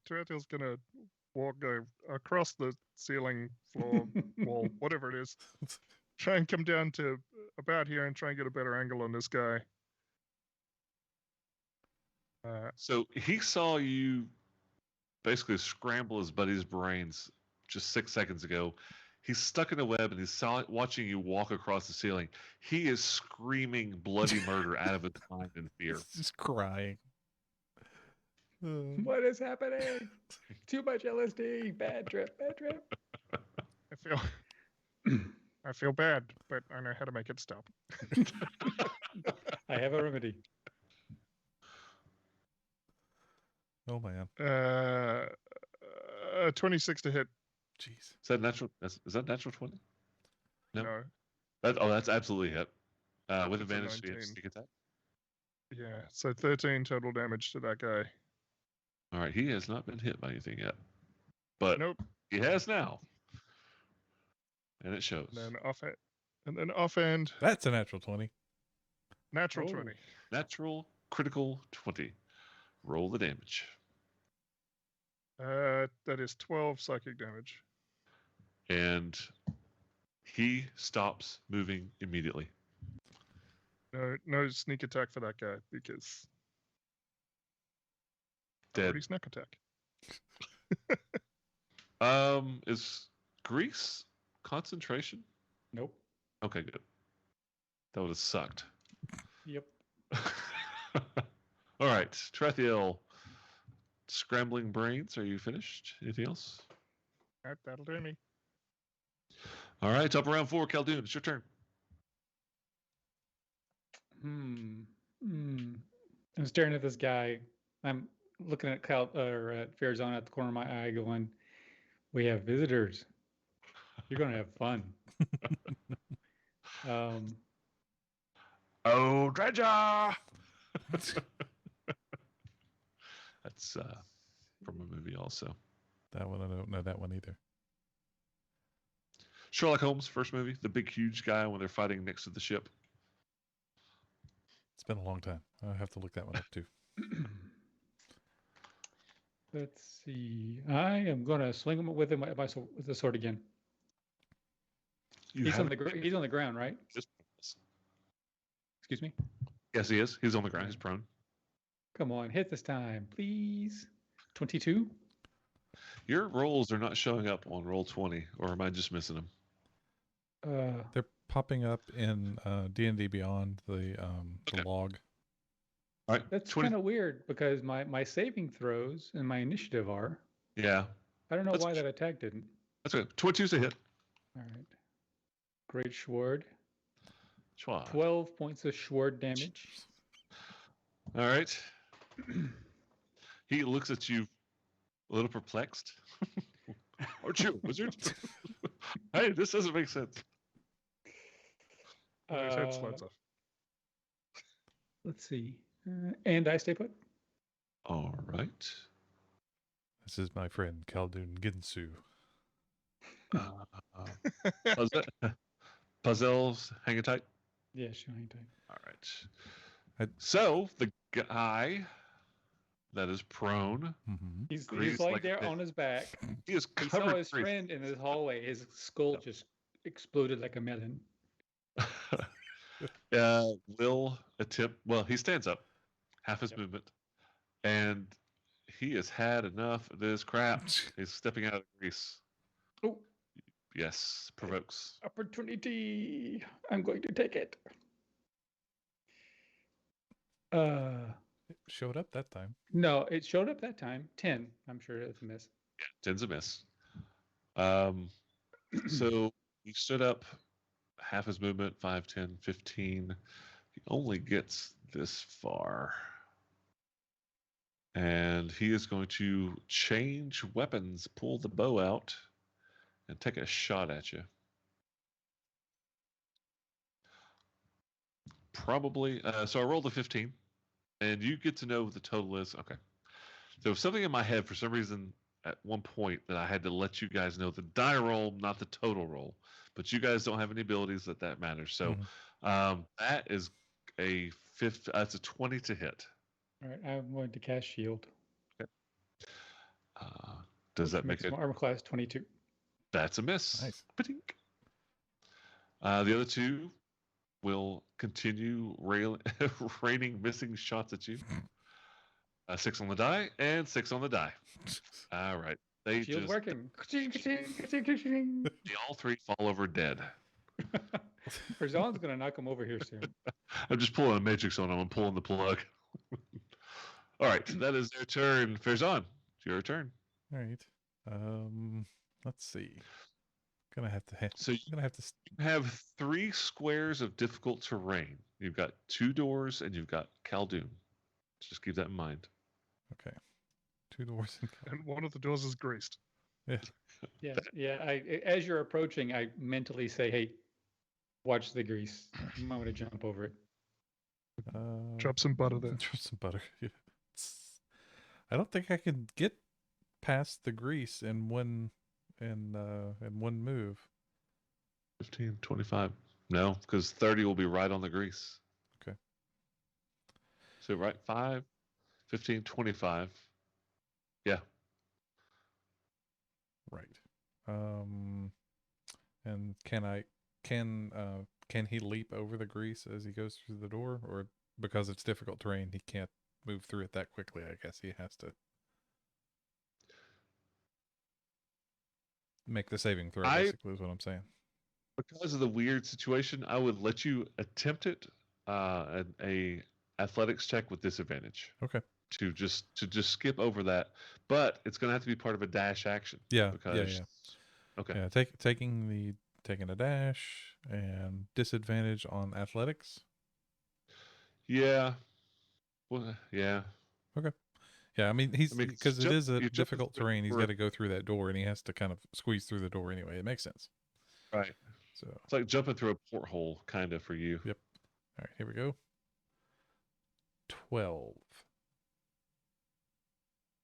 Tarathiel's gonna go across the ceiling, floor, wall, whatever it is. Try and come down to about here and try and get a better angle on this guy. So he saw you basically scramble his buddy's brains just 6 seconds ago. He's stuck in a web and he's watching you walk across the ceiling. He is screaming bloody murder out of his mind in fear. He's just crying. What is happening? Too much LSD. Bad trip. Bad trip. I feel bad, but I know how to make it stop. I have a remedy. Oh man. 26 to hit. Jeez. Is that natural? Is that natural 20? No. No. That's absolutely hit. With It's a advantage, do you have 19. sneak attack? Yeah. So 13 total damage to that guy. All right, he has not been hit by anything yet, but Nope. he has now, and it shows. And then offhand, That's a natural 20. natural Oh. 20. Natural critical 20. Roll the damage, That is 12 psychic damage. and he stops moving immediately. No sneak attack for that guy because Dead. already sneak attack. Is Grease concentration? Nope. Okay, good. That would have sucked. Yep. All right, Trethiel, scrambling brains. Are you finished? Anything else? That'll do me. All right, top of round 4, Khaldun. It's your turn. I'm staring at this guy. I'm looking at at Farazan at the corner of my eye, going, "We have visitors. You're gonna have fun." Oh, Dredger! That's from a movie also. That one, I don't know that one either. Sherlock Holmes, first movie. The big, huge guy when they're fighting next to the ship. It's been a long time. I'll have to look that one up too. Let's see. I am gonna swing him with the sword again. He's on the ground, right? Excuse me. Yes, he is. He's on the ground. He's prone. Come on, hit this time, please. 22. Your rolls are not showing up on roll 20, or am I just missing them? They're popping up in D&D Beyond, the log. All right. That's 20. kind of weird because my saving throws and my initiative are. Yeah, I don't know That's why sh- that attack didn't. that's good. 22's a hit. All right. Great Sword. Schwa. 12 points of Sword damage. All right. He looks at you a little perplexed. Aren't you a wizard? Hey, this doesn't make sense. His head slides off. Let's see. And I stay put. All right. This is my friend Khaldun Ginsu. Puzzles hanging tight. Yeah, showing time. All right. So the guy that is prone, Mm-hmm. He's Grease like like a there bit. on his back. he is He covered saw his in grease. friend in his hallway. His skull just exploded like a melon. Will attempt. Well, he stands up, half his Yep. movement, and he has had enough of this crap. He's stepping out of grease. Oh, Yes, provokes. opportunity. I'm going to take it. It showed up that time. No, it showed up that time. 10. I'm sure it's a miss. 10's a miss. So he stood up, half his movement, 5, 10, 15. He only gets this far. And he is going to change weapons, pull the bow out, and take a shot at you. Probably. So I rolled a 15, and you get to know what the total is. Okay. There was something in my head for some reason at one point that I had to let you guys know the die roll, not the total roll. But you guys don't have any abilities that matters. So that is a fifth. It's a 20 to hit. All right, I'm going to cast shield. Does that Makes make it? my armor class 22. That's a miss. Nice. Ba-dink. The other two will continue raining missing shots at you. 6 on the die and 6 on the die. All right. They Shield just working. they all three fall over dead. Farazan's going to knock him over here soon. I'm just pulling a matrix on them. I'm pulling the plug. All right. That is their turn. Farazan, it's your turn. All right. Let's see. Gonna have to. So you I'm gonna have to. have 3 squares of difficult terrain. You've got 2 doors and you've got Khaldun. Just keep that in mind. Okay. 2 doors in color. And one of the doors is greased. Yeah, yeah. As you're approaching, I mentally say, "Hey, watch the grease. You might want to jump over it." Drop some butter there. Drop some butter. Yeah. I don't think I can get past the grease in one move. 15, 25. No, because 30 will be right on the grease. Okay. So right, 5, 15, 25. Yeah. Right. And can he leap over the grease as he goes through the door, or because it's difficult terrain, he can't move through it that quickly? I guess he has to make the saving throw. Basically, is what I'm saying. Because of the weird situation, I would let you attempt it. A athletics check with disadvantage. Okay. To just skip over that, but it's going to have to be part of a dash action. Yeah. Because, yeah. Okay. Yeah. Taking a dash and disadvantage on athletics. Yeah. Well, yeah. Okay. Yeah, I mean, because it is a difficult terrain. He's got to go through that door, and he has to kind of squeeze through the door anyway. It makes sense. Right. So it's like jumping through a porthole, kind of, for you. Yep. All right, here we go. 12.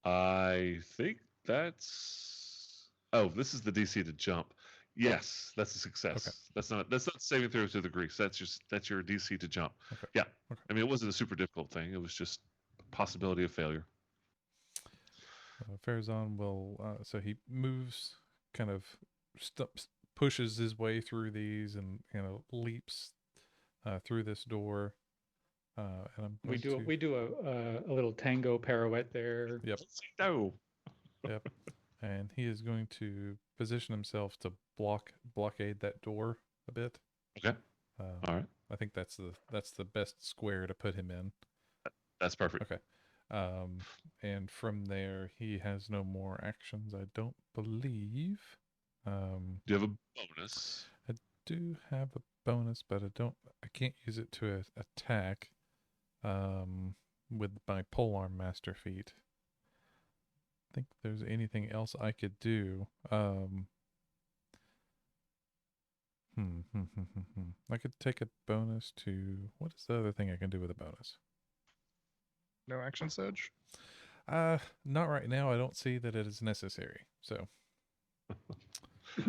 I think that's. Oh, this is the DC to jump. Yes, that's a success. Okay. That's not saving throw to the grease. That's your DC to jump. Okay. Yeah. Okay. I mean, it wasn't a super difficult thing. It was just a possibility of failure. Farazan will. So he moves, kind of pushes his way through these, and leaps through this door. And we do a little tango pirouette there. Yep. No. Yep. And he is going to position himself to blockade that door a bit. Okay. All right. I think that's the best square to put him in. That's perfect. Okay. And from there, he has no more actions, I don't believe. Do you have a bonus? I do have a bonus, but I can't use it to attack with my polearm master feat. I think there's anything else I could do. I could take a bonus to... What is the other thing I can do with a bonus? No action surge? Not right now. I don't see that it is necessary. So...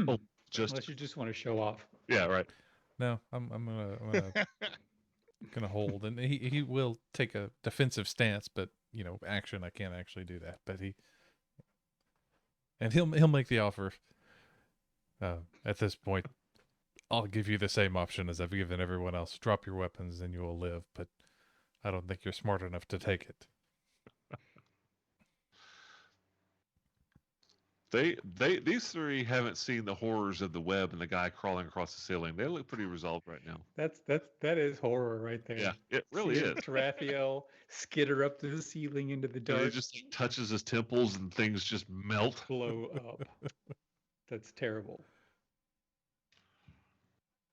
Oh, unless you just want to show off. Yeah, right. No, I'm gonna hold, and he will take a defensive stance, but action I can't actually do that. But he'll make the offer. At this point, I'll give you the same option as I've given everyone else: drop your weapons and you will live. But I don't think you're smart enough to take it. These three haven't seen the horrors of the web and the guy crawling across the ceiling. They look pretty resolved right now. That is horror right there. Yeah, it really is. Raphael skitter up to the ceiling into the dark. And he just touches his temples and things just melt. Blow up. That's terrible.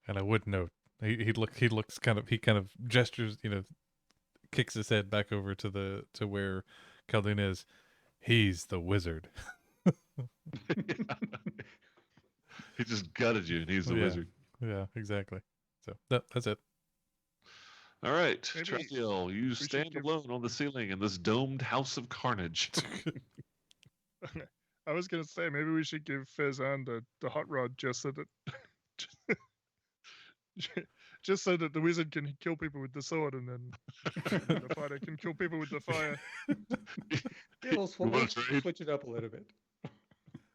And I would note he looks kind of gestures, kicks his head back over to where Khaldun is. He's the wizard. He just gutted you, and he's the wizard. Yeah, exactly. So that's it. All right, Trafiel, you stand alone on the ceiling in this domed house of carnage. I was going to say, maybe we should give Farazan the hot rod just so that just so that the wizard can kill people with the sword, and then the fighter can kill people with the fire. Yeah, we'll switch it up a little bit.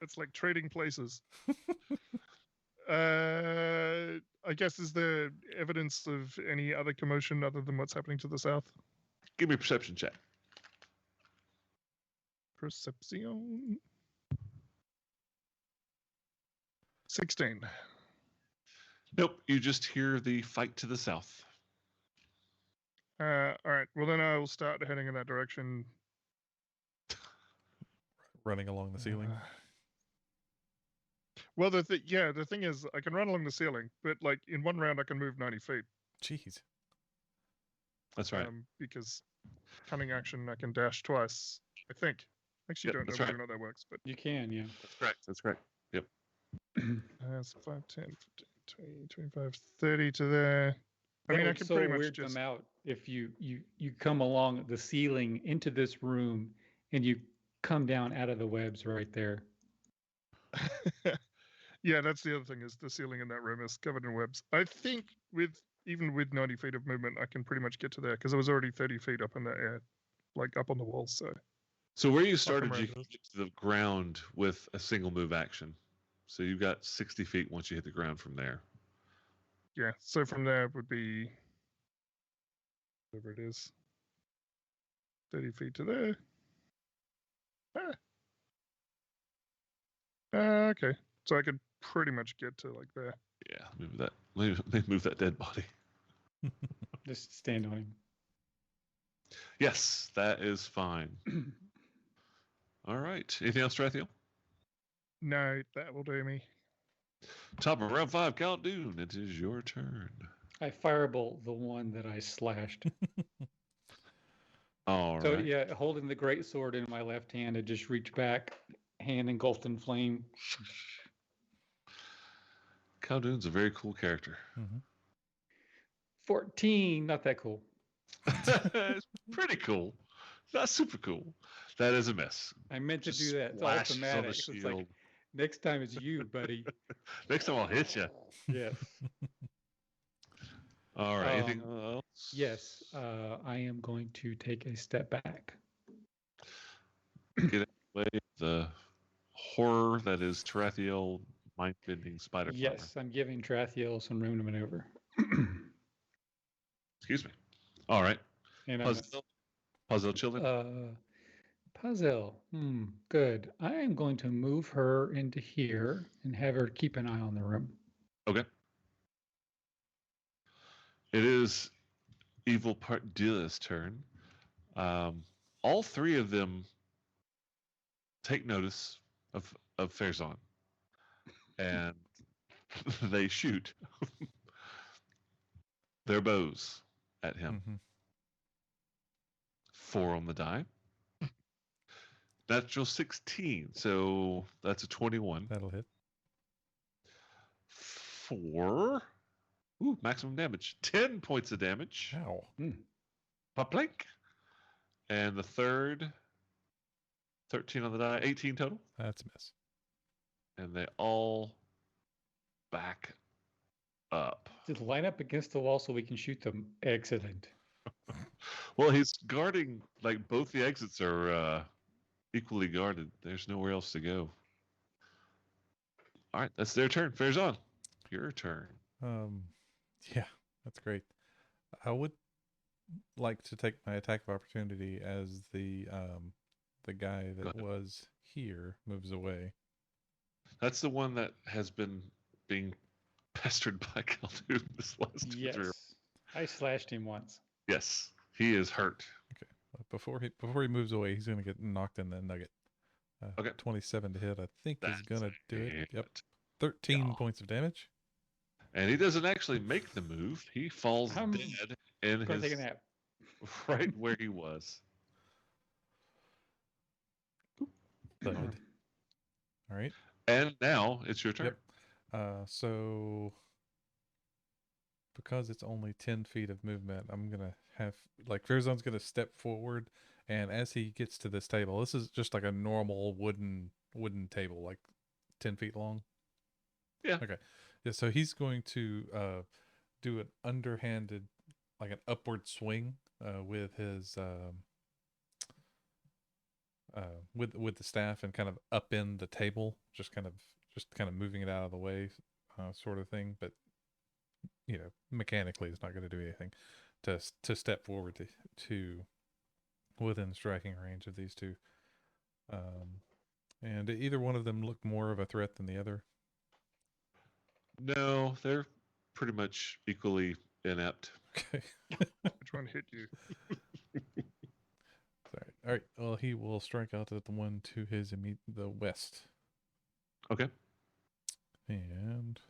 It's like trading places. I guess, is there evidence of any other commotion other than what's happening to the south? Give me a perception check. Perception. 16. Nope, you just hear the fight to the south. All right. Well, then I will start heading in that direction. Running along the ceiling. Well, the thing is, I can run along the ceiling, but like in one round, I can move 90 feet. Jeez. That's right. Because cunning action, I can dash twice, I think. Actually, Yep, don't know that's whether right. or not that works, but You can, yeah. That's correct. That's correct. Yep. so 5, 10, 15, 20, 25, 30 to there. I That mean, I would can so pretty much weird just. them out if you come along the ceiling into this room and you come down out of the webs right there. Yeah, that's the other thing is the ceiling in that room is covered in webs. I think even with 90 feet of movement, I can pretty much get to there because I was already 30 feet up in the air, like up on the wall. So where you come started, you around can to get to the ground with a single move action. So you've got 60 feet once you hit the ground from there. yeah, so from there would be whatever it is, 30 feet to there. Okay, so I could pretty much get to like there. Yeah, move that. Let me move that dead body. Just stand on him. Yes, that is fine. All right. Anything else, Strathiel? No, that will do me. Top of round 5, Count Dune. It is your turn. I firebolt the one that I slashed. All So right. yeah, holding the great sword in my left hand, I just reach back, hand engulfed in flame. Count Dune's a very cool character. 14, not that cool. It's pretty cool. Not super cool. That is a miss. I meant to Just do that. It's splashes on the automatic. It's shield. like next time it's you, buddy. Next time I'll hit you. Yes. All right. Anything else? Yes. I am going to take a step back. Get away the horror that is Tarathiel mind-bending spider climber. Yes, I'm giving Trathiel some room to maneuver. Excuse me. All right. And Puzzle children. Puzzle. Good. I am going to move her into here and have her keep an eye on the room. Okay. It is Evil Part Dilla's turn. All three of them take notice of Farazan, and they shoot their bows at him. 4 on the die. Natural 16, so that's a 21. That'll hit. 4. Ooh, maximum damage. 10 points of damage. Ow. Paplink. And the third, 13 on the die, 18 total. That's a miss. And they all back up. Just line up against the wall so we can shoot them. Excellent. Well, he's guarding, like, both the exits are equally guarded. There's nowhere else to go. All right, that's their turn. Farazan, your turn. Yeah, that's great. I would like to take my attack of opportunity as the guy that was here moves away. That's the one that has been being pestered by Khaldun this last Yes. 3. I slashed him once. Yes, he is hurt. Okay. Before he moves away, he's gonna get knocked in the nugget. Okay. 27 to hit. I think is That's gonna do it. it. Yep. 13 Yeah. points of damage. And he doesn't actually make the move. He falls I'm dead in Go take a his nap. right where he was. Thud. All right. And now it's your turn. Yep. So because it's only 10 feet of movement, I'm gonna have Farazan's gonna step forward, and as he gets to this table, this is just like a normal wooden table, like 10 feet long. Yeah. Okay. Yeah. So he's going to do an underhanded, like an upward swing with his with the staff and kind of upend the table, just kind of moving it out of the way, sort of thing. But mechanically, it's not going to do anything to step forward to within striking range of these two. And either one of them look more of a threat than the other. No, they're pretty much equally inept. Okay. Which one hit you? Sorry. All right. Well, he will strike out at the one to his the west. Okay. And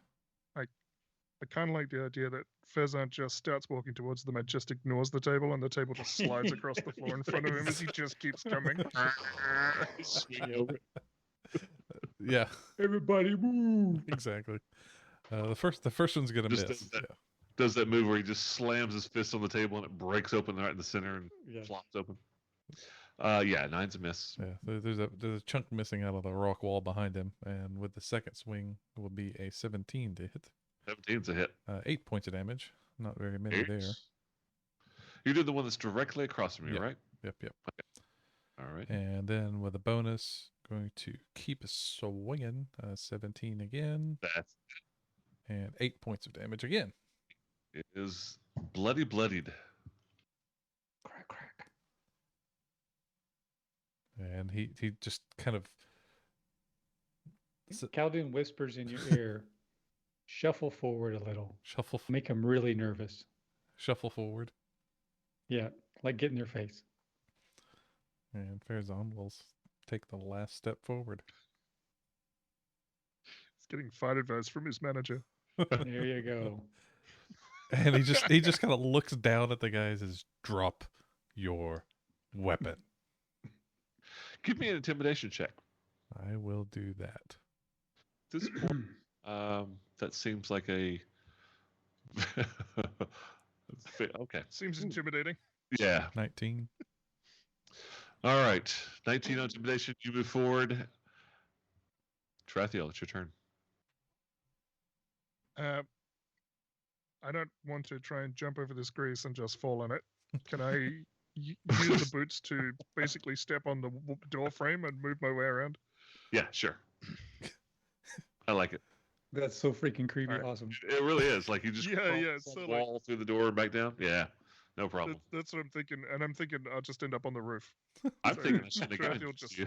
I kind of like the idea that Fezan just starts walking towards them and just ignores the table, and the table just slides across the floor in front of him as he just keeps coming. Yeah, Everybody move. exactly. The first one's gonna Just miss. does that. Does that move where he just slams his fist on the table and it breaks open right in the center and Yeah. flops open? Yeah, 9's a miss. Yeah, there's a chunk missing out of the rock wall behind him, and with the second swing will be a 17 to hit. 17's a hit. 8 points of damage. Not very many there. You did the one that's directly across from you, Yep. right? Yep. All right. And then with a bonus, going to keep swinging. 17 again, That's and 8 points of damage again. it is bloodied. Crack, crack. And he just kind of Calvin whispers in your ear, shuffle forward a little. Make him really nervous. shuffle forward, Yeah, like get in their face. and Farazan will take the last step forward. He's getting fight advice from his manager. There you go. And he just kind of looks down at the guys and says, "Drop your weapon." Give me an intimidation check. I will do that. At this point, that seems like a okay. Seems intimidating. Yeah. 19. All right. 19 on intimidation. You move forward. Tarathiel, it's your turn. I don't want to try and jump over this grease and just fall on it. Can I use the boots to basically step on the door frame and move my way around? Yeah, sure. I like it. That's so freaking creepy. All right. Awesome. It really is. Like you just Yeah, crawl yeah, up so the like- wall through the door and back down. Yeah, no problem. That's what I'm thinking, and I'm thinking I'll just end up on the roof. I'm so thinking I should have Tarathiel gotten just- you.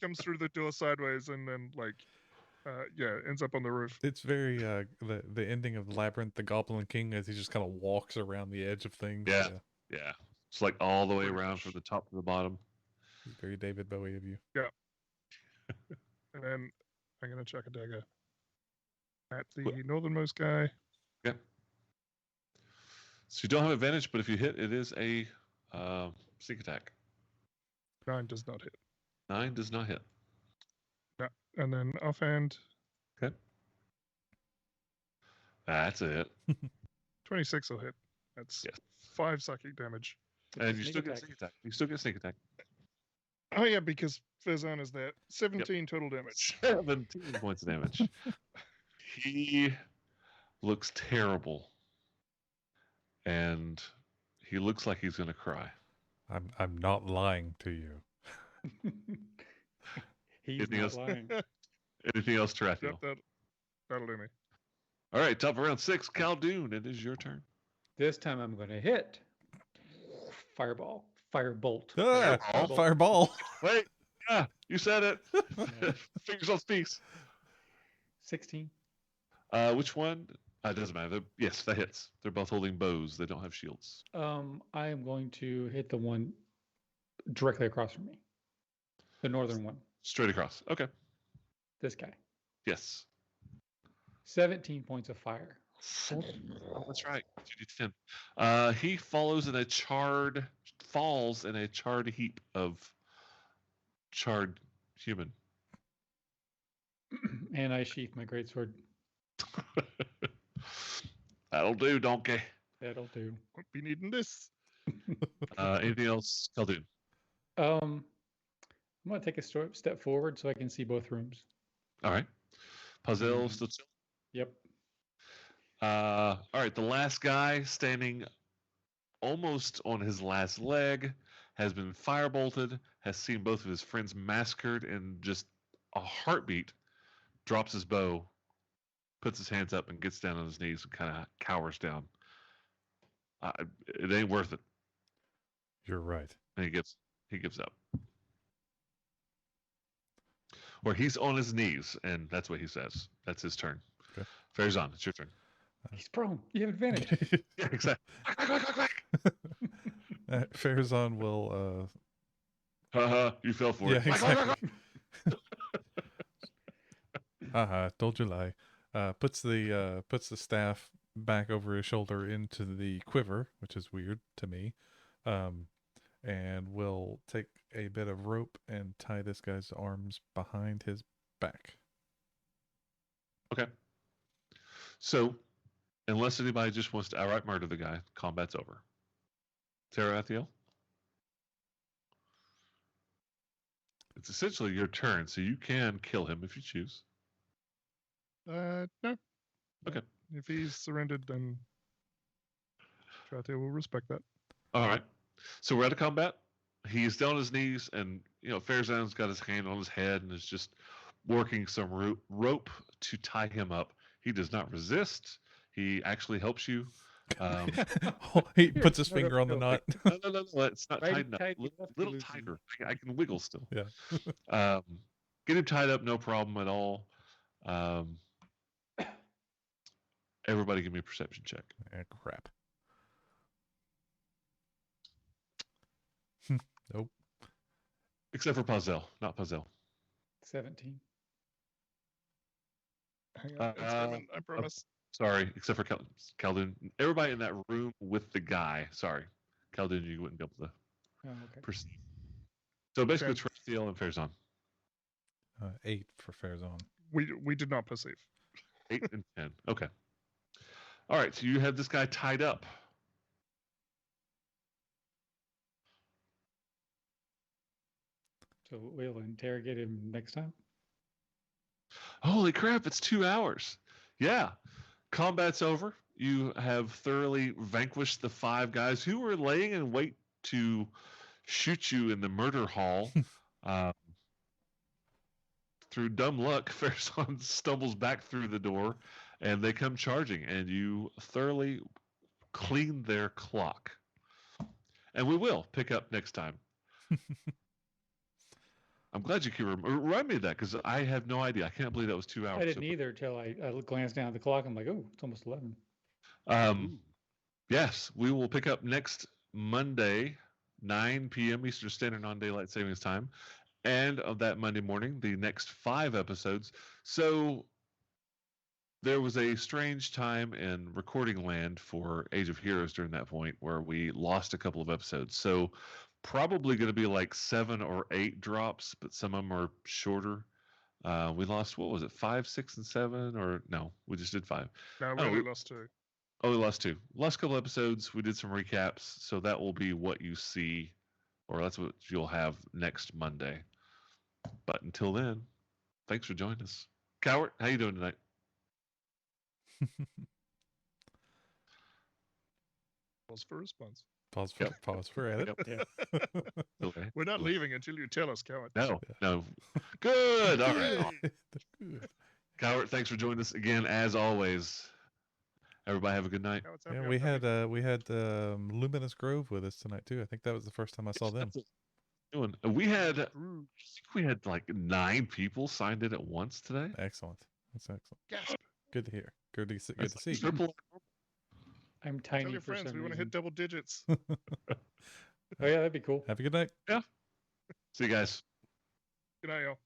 Comes through the door sideways and then ends up on the roof. It's very the ending of Labyrinth, the Goblin King, as he just kind of walks around the edge of things. Yeah. Yeah, it's like all the way Pretty around much. from the top to the bottom. Very David Bowie of you. And then I'm gonna chuck a dagger at the northernmost guy. Okay. So you don't have advantage, but if you hit, it is a sneak attack. 9 does not hit. 9 does not hit. And then offhand, Okay. That's a hit. 26 will hit. That's Yes. 5 psychic damage. And you Sneak still get attack. sneak attack. You still get sneak attack. Oh yeah, because Fezan is there. 17 total damage. 17 points of damage. He looks terrible. And he looks like he's going to cry. I'm not lying to you. He's Anything not else? lying. Anything else, Tarathiel? Yep, that'll do me. All right, top of round 6, Khaldun. It is your turn. This time I'm going to hit. Fireball. Firebolt. Ah, Fireball. fireball. Wait. Yeah, you said it. Fingers on space. 16. Which one? It doesn't matter. Yes, that hits. They're both holding bows. They don't have shields. I am going to hit the one directly across from me. The northern one. Straight across. Okay. This guy. Yes. 17 points of fire. Oh, that's right. 2d10. He falls in a charred heap of charred human. And I sheath my greatsword. That'll do, donkey. That'll do. Won't be needing this. Anything else, Khaldun? I'm going to take a step forward so I can see both rooms. All right. Pazel Mhm. still chill. Yep. All right. The last guy standing almost on his last leg has been firebolted, has seen both of his friends massacred in just a heartbeat, drops his bow, puts his hands up and gets down on his knees and kind of cowers down. It ain't worth it. You're right. And he gives up. Or he's on his knees, and that's what he says. That's his turn. Okay. Farazan, it's your turn. He's prone. You have advantage. Yeah, exactly. Farazan will Haha, you fell for yeah, it. exactly. Haha, told you lie. puts the staff back over his shoulder into the quiver, which is weird to me, and will take a bit of rope and tie this guy's arms behind his back. Okay. So, unless anybody just wants to outright murder the guy, combat's over. Tarathiel? It's essentially your turn, so you can kill him if you choose. No. Okay. If he's surrendered, then Tarathiel will respect that. All right. So we're out of combat. He's down on his knees, and Farazan's got his hand on his head and is just working some rope to tie him up. He does not resist. He actually helps you. He puts his No, no, finger on the no. knot. No, it's not Right, tight enough. tight A enough to little lose him. tighter. I can wiggle still. Yeah. Get him tied up, no problem at all. Everybody give me a perception check. Crap. Nope. Except for Puzzle, not Puzzle. 17. Hang on, it's coming, I promise. Sorry, except for Khaldun. Everybody in that room with the guy. Sorry. Khaldun, you wouldn't be able to Oh, okay. perceive. So basically, Okay. Tarathiel and Farazan. 8 for Farazan. We did not perceive. 8 and 10. Okay. All right, so you have this guy tied up. So we'll interrogate him next time. Holy crap, it's 2 hours. Yeah. Combat's over. You have thoroughly vanquished the 5 guys who were laying in wait to shoot you in the murder hall. Through dumb luck, Farazan stumbles back through the door, and they come charging, and you thoroughly clean their clock. And we will pick up next time. I'm glad you can remind me of that, because I have no idea. I can't believe that was 2 hours. I didn't either till I glanced down at the clock. I'm like, oh, it's almost 11. Yes, we will pick up next Monday, 9 p.m. Eastern Standard Non-Daylight Savings Time. And of that Monday morning, the next 5 episodes. So there was a strange time in recording land for Age of Heroes during that point where we lost a couple of episodes. So probably going to be like 7 or 8 drops, but some of them are shorter. We lost, what was it, 5, 6, and 7? Or no, we just did 5. No, we only lost 2. Oh, we lost 2. Last couple episodes, we did some recaps. So that will be what you see, or that's what you'll have next Monday. But until then, thanks for joining us. Cowart, how you doing tonight? Pause for response. Pause for edit. Yep. Yeah. Okay. We're not leaving until you tell us, Coward. No. Good. All right. Good. Cowart, thanks for joining us again, as always. Everybody have a good night. Coward's Yeah, happy, we I'm happy. had Luminous Grove with us tonight too. I think that was the first time I saw them. We had like 9 people signed in at once today. Excellent. That's excellent. Gasp. Good to hear. Good to see. That's Good to see. triple. I'm tiny Tell your for friends some we want to hit reason. double digits. Oh yeah, that'd be cool. Have a good night. See you guys. Good night, y'all.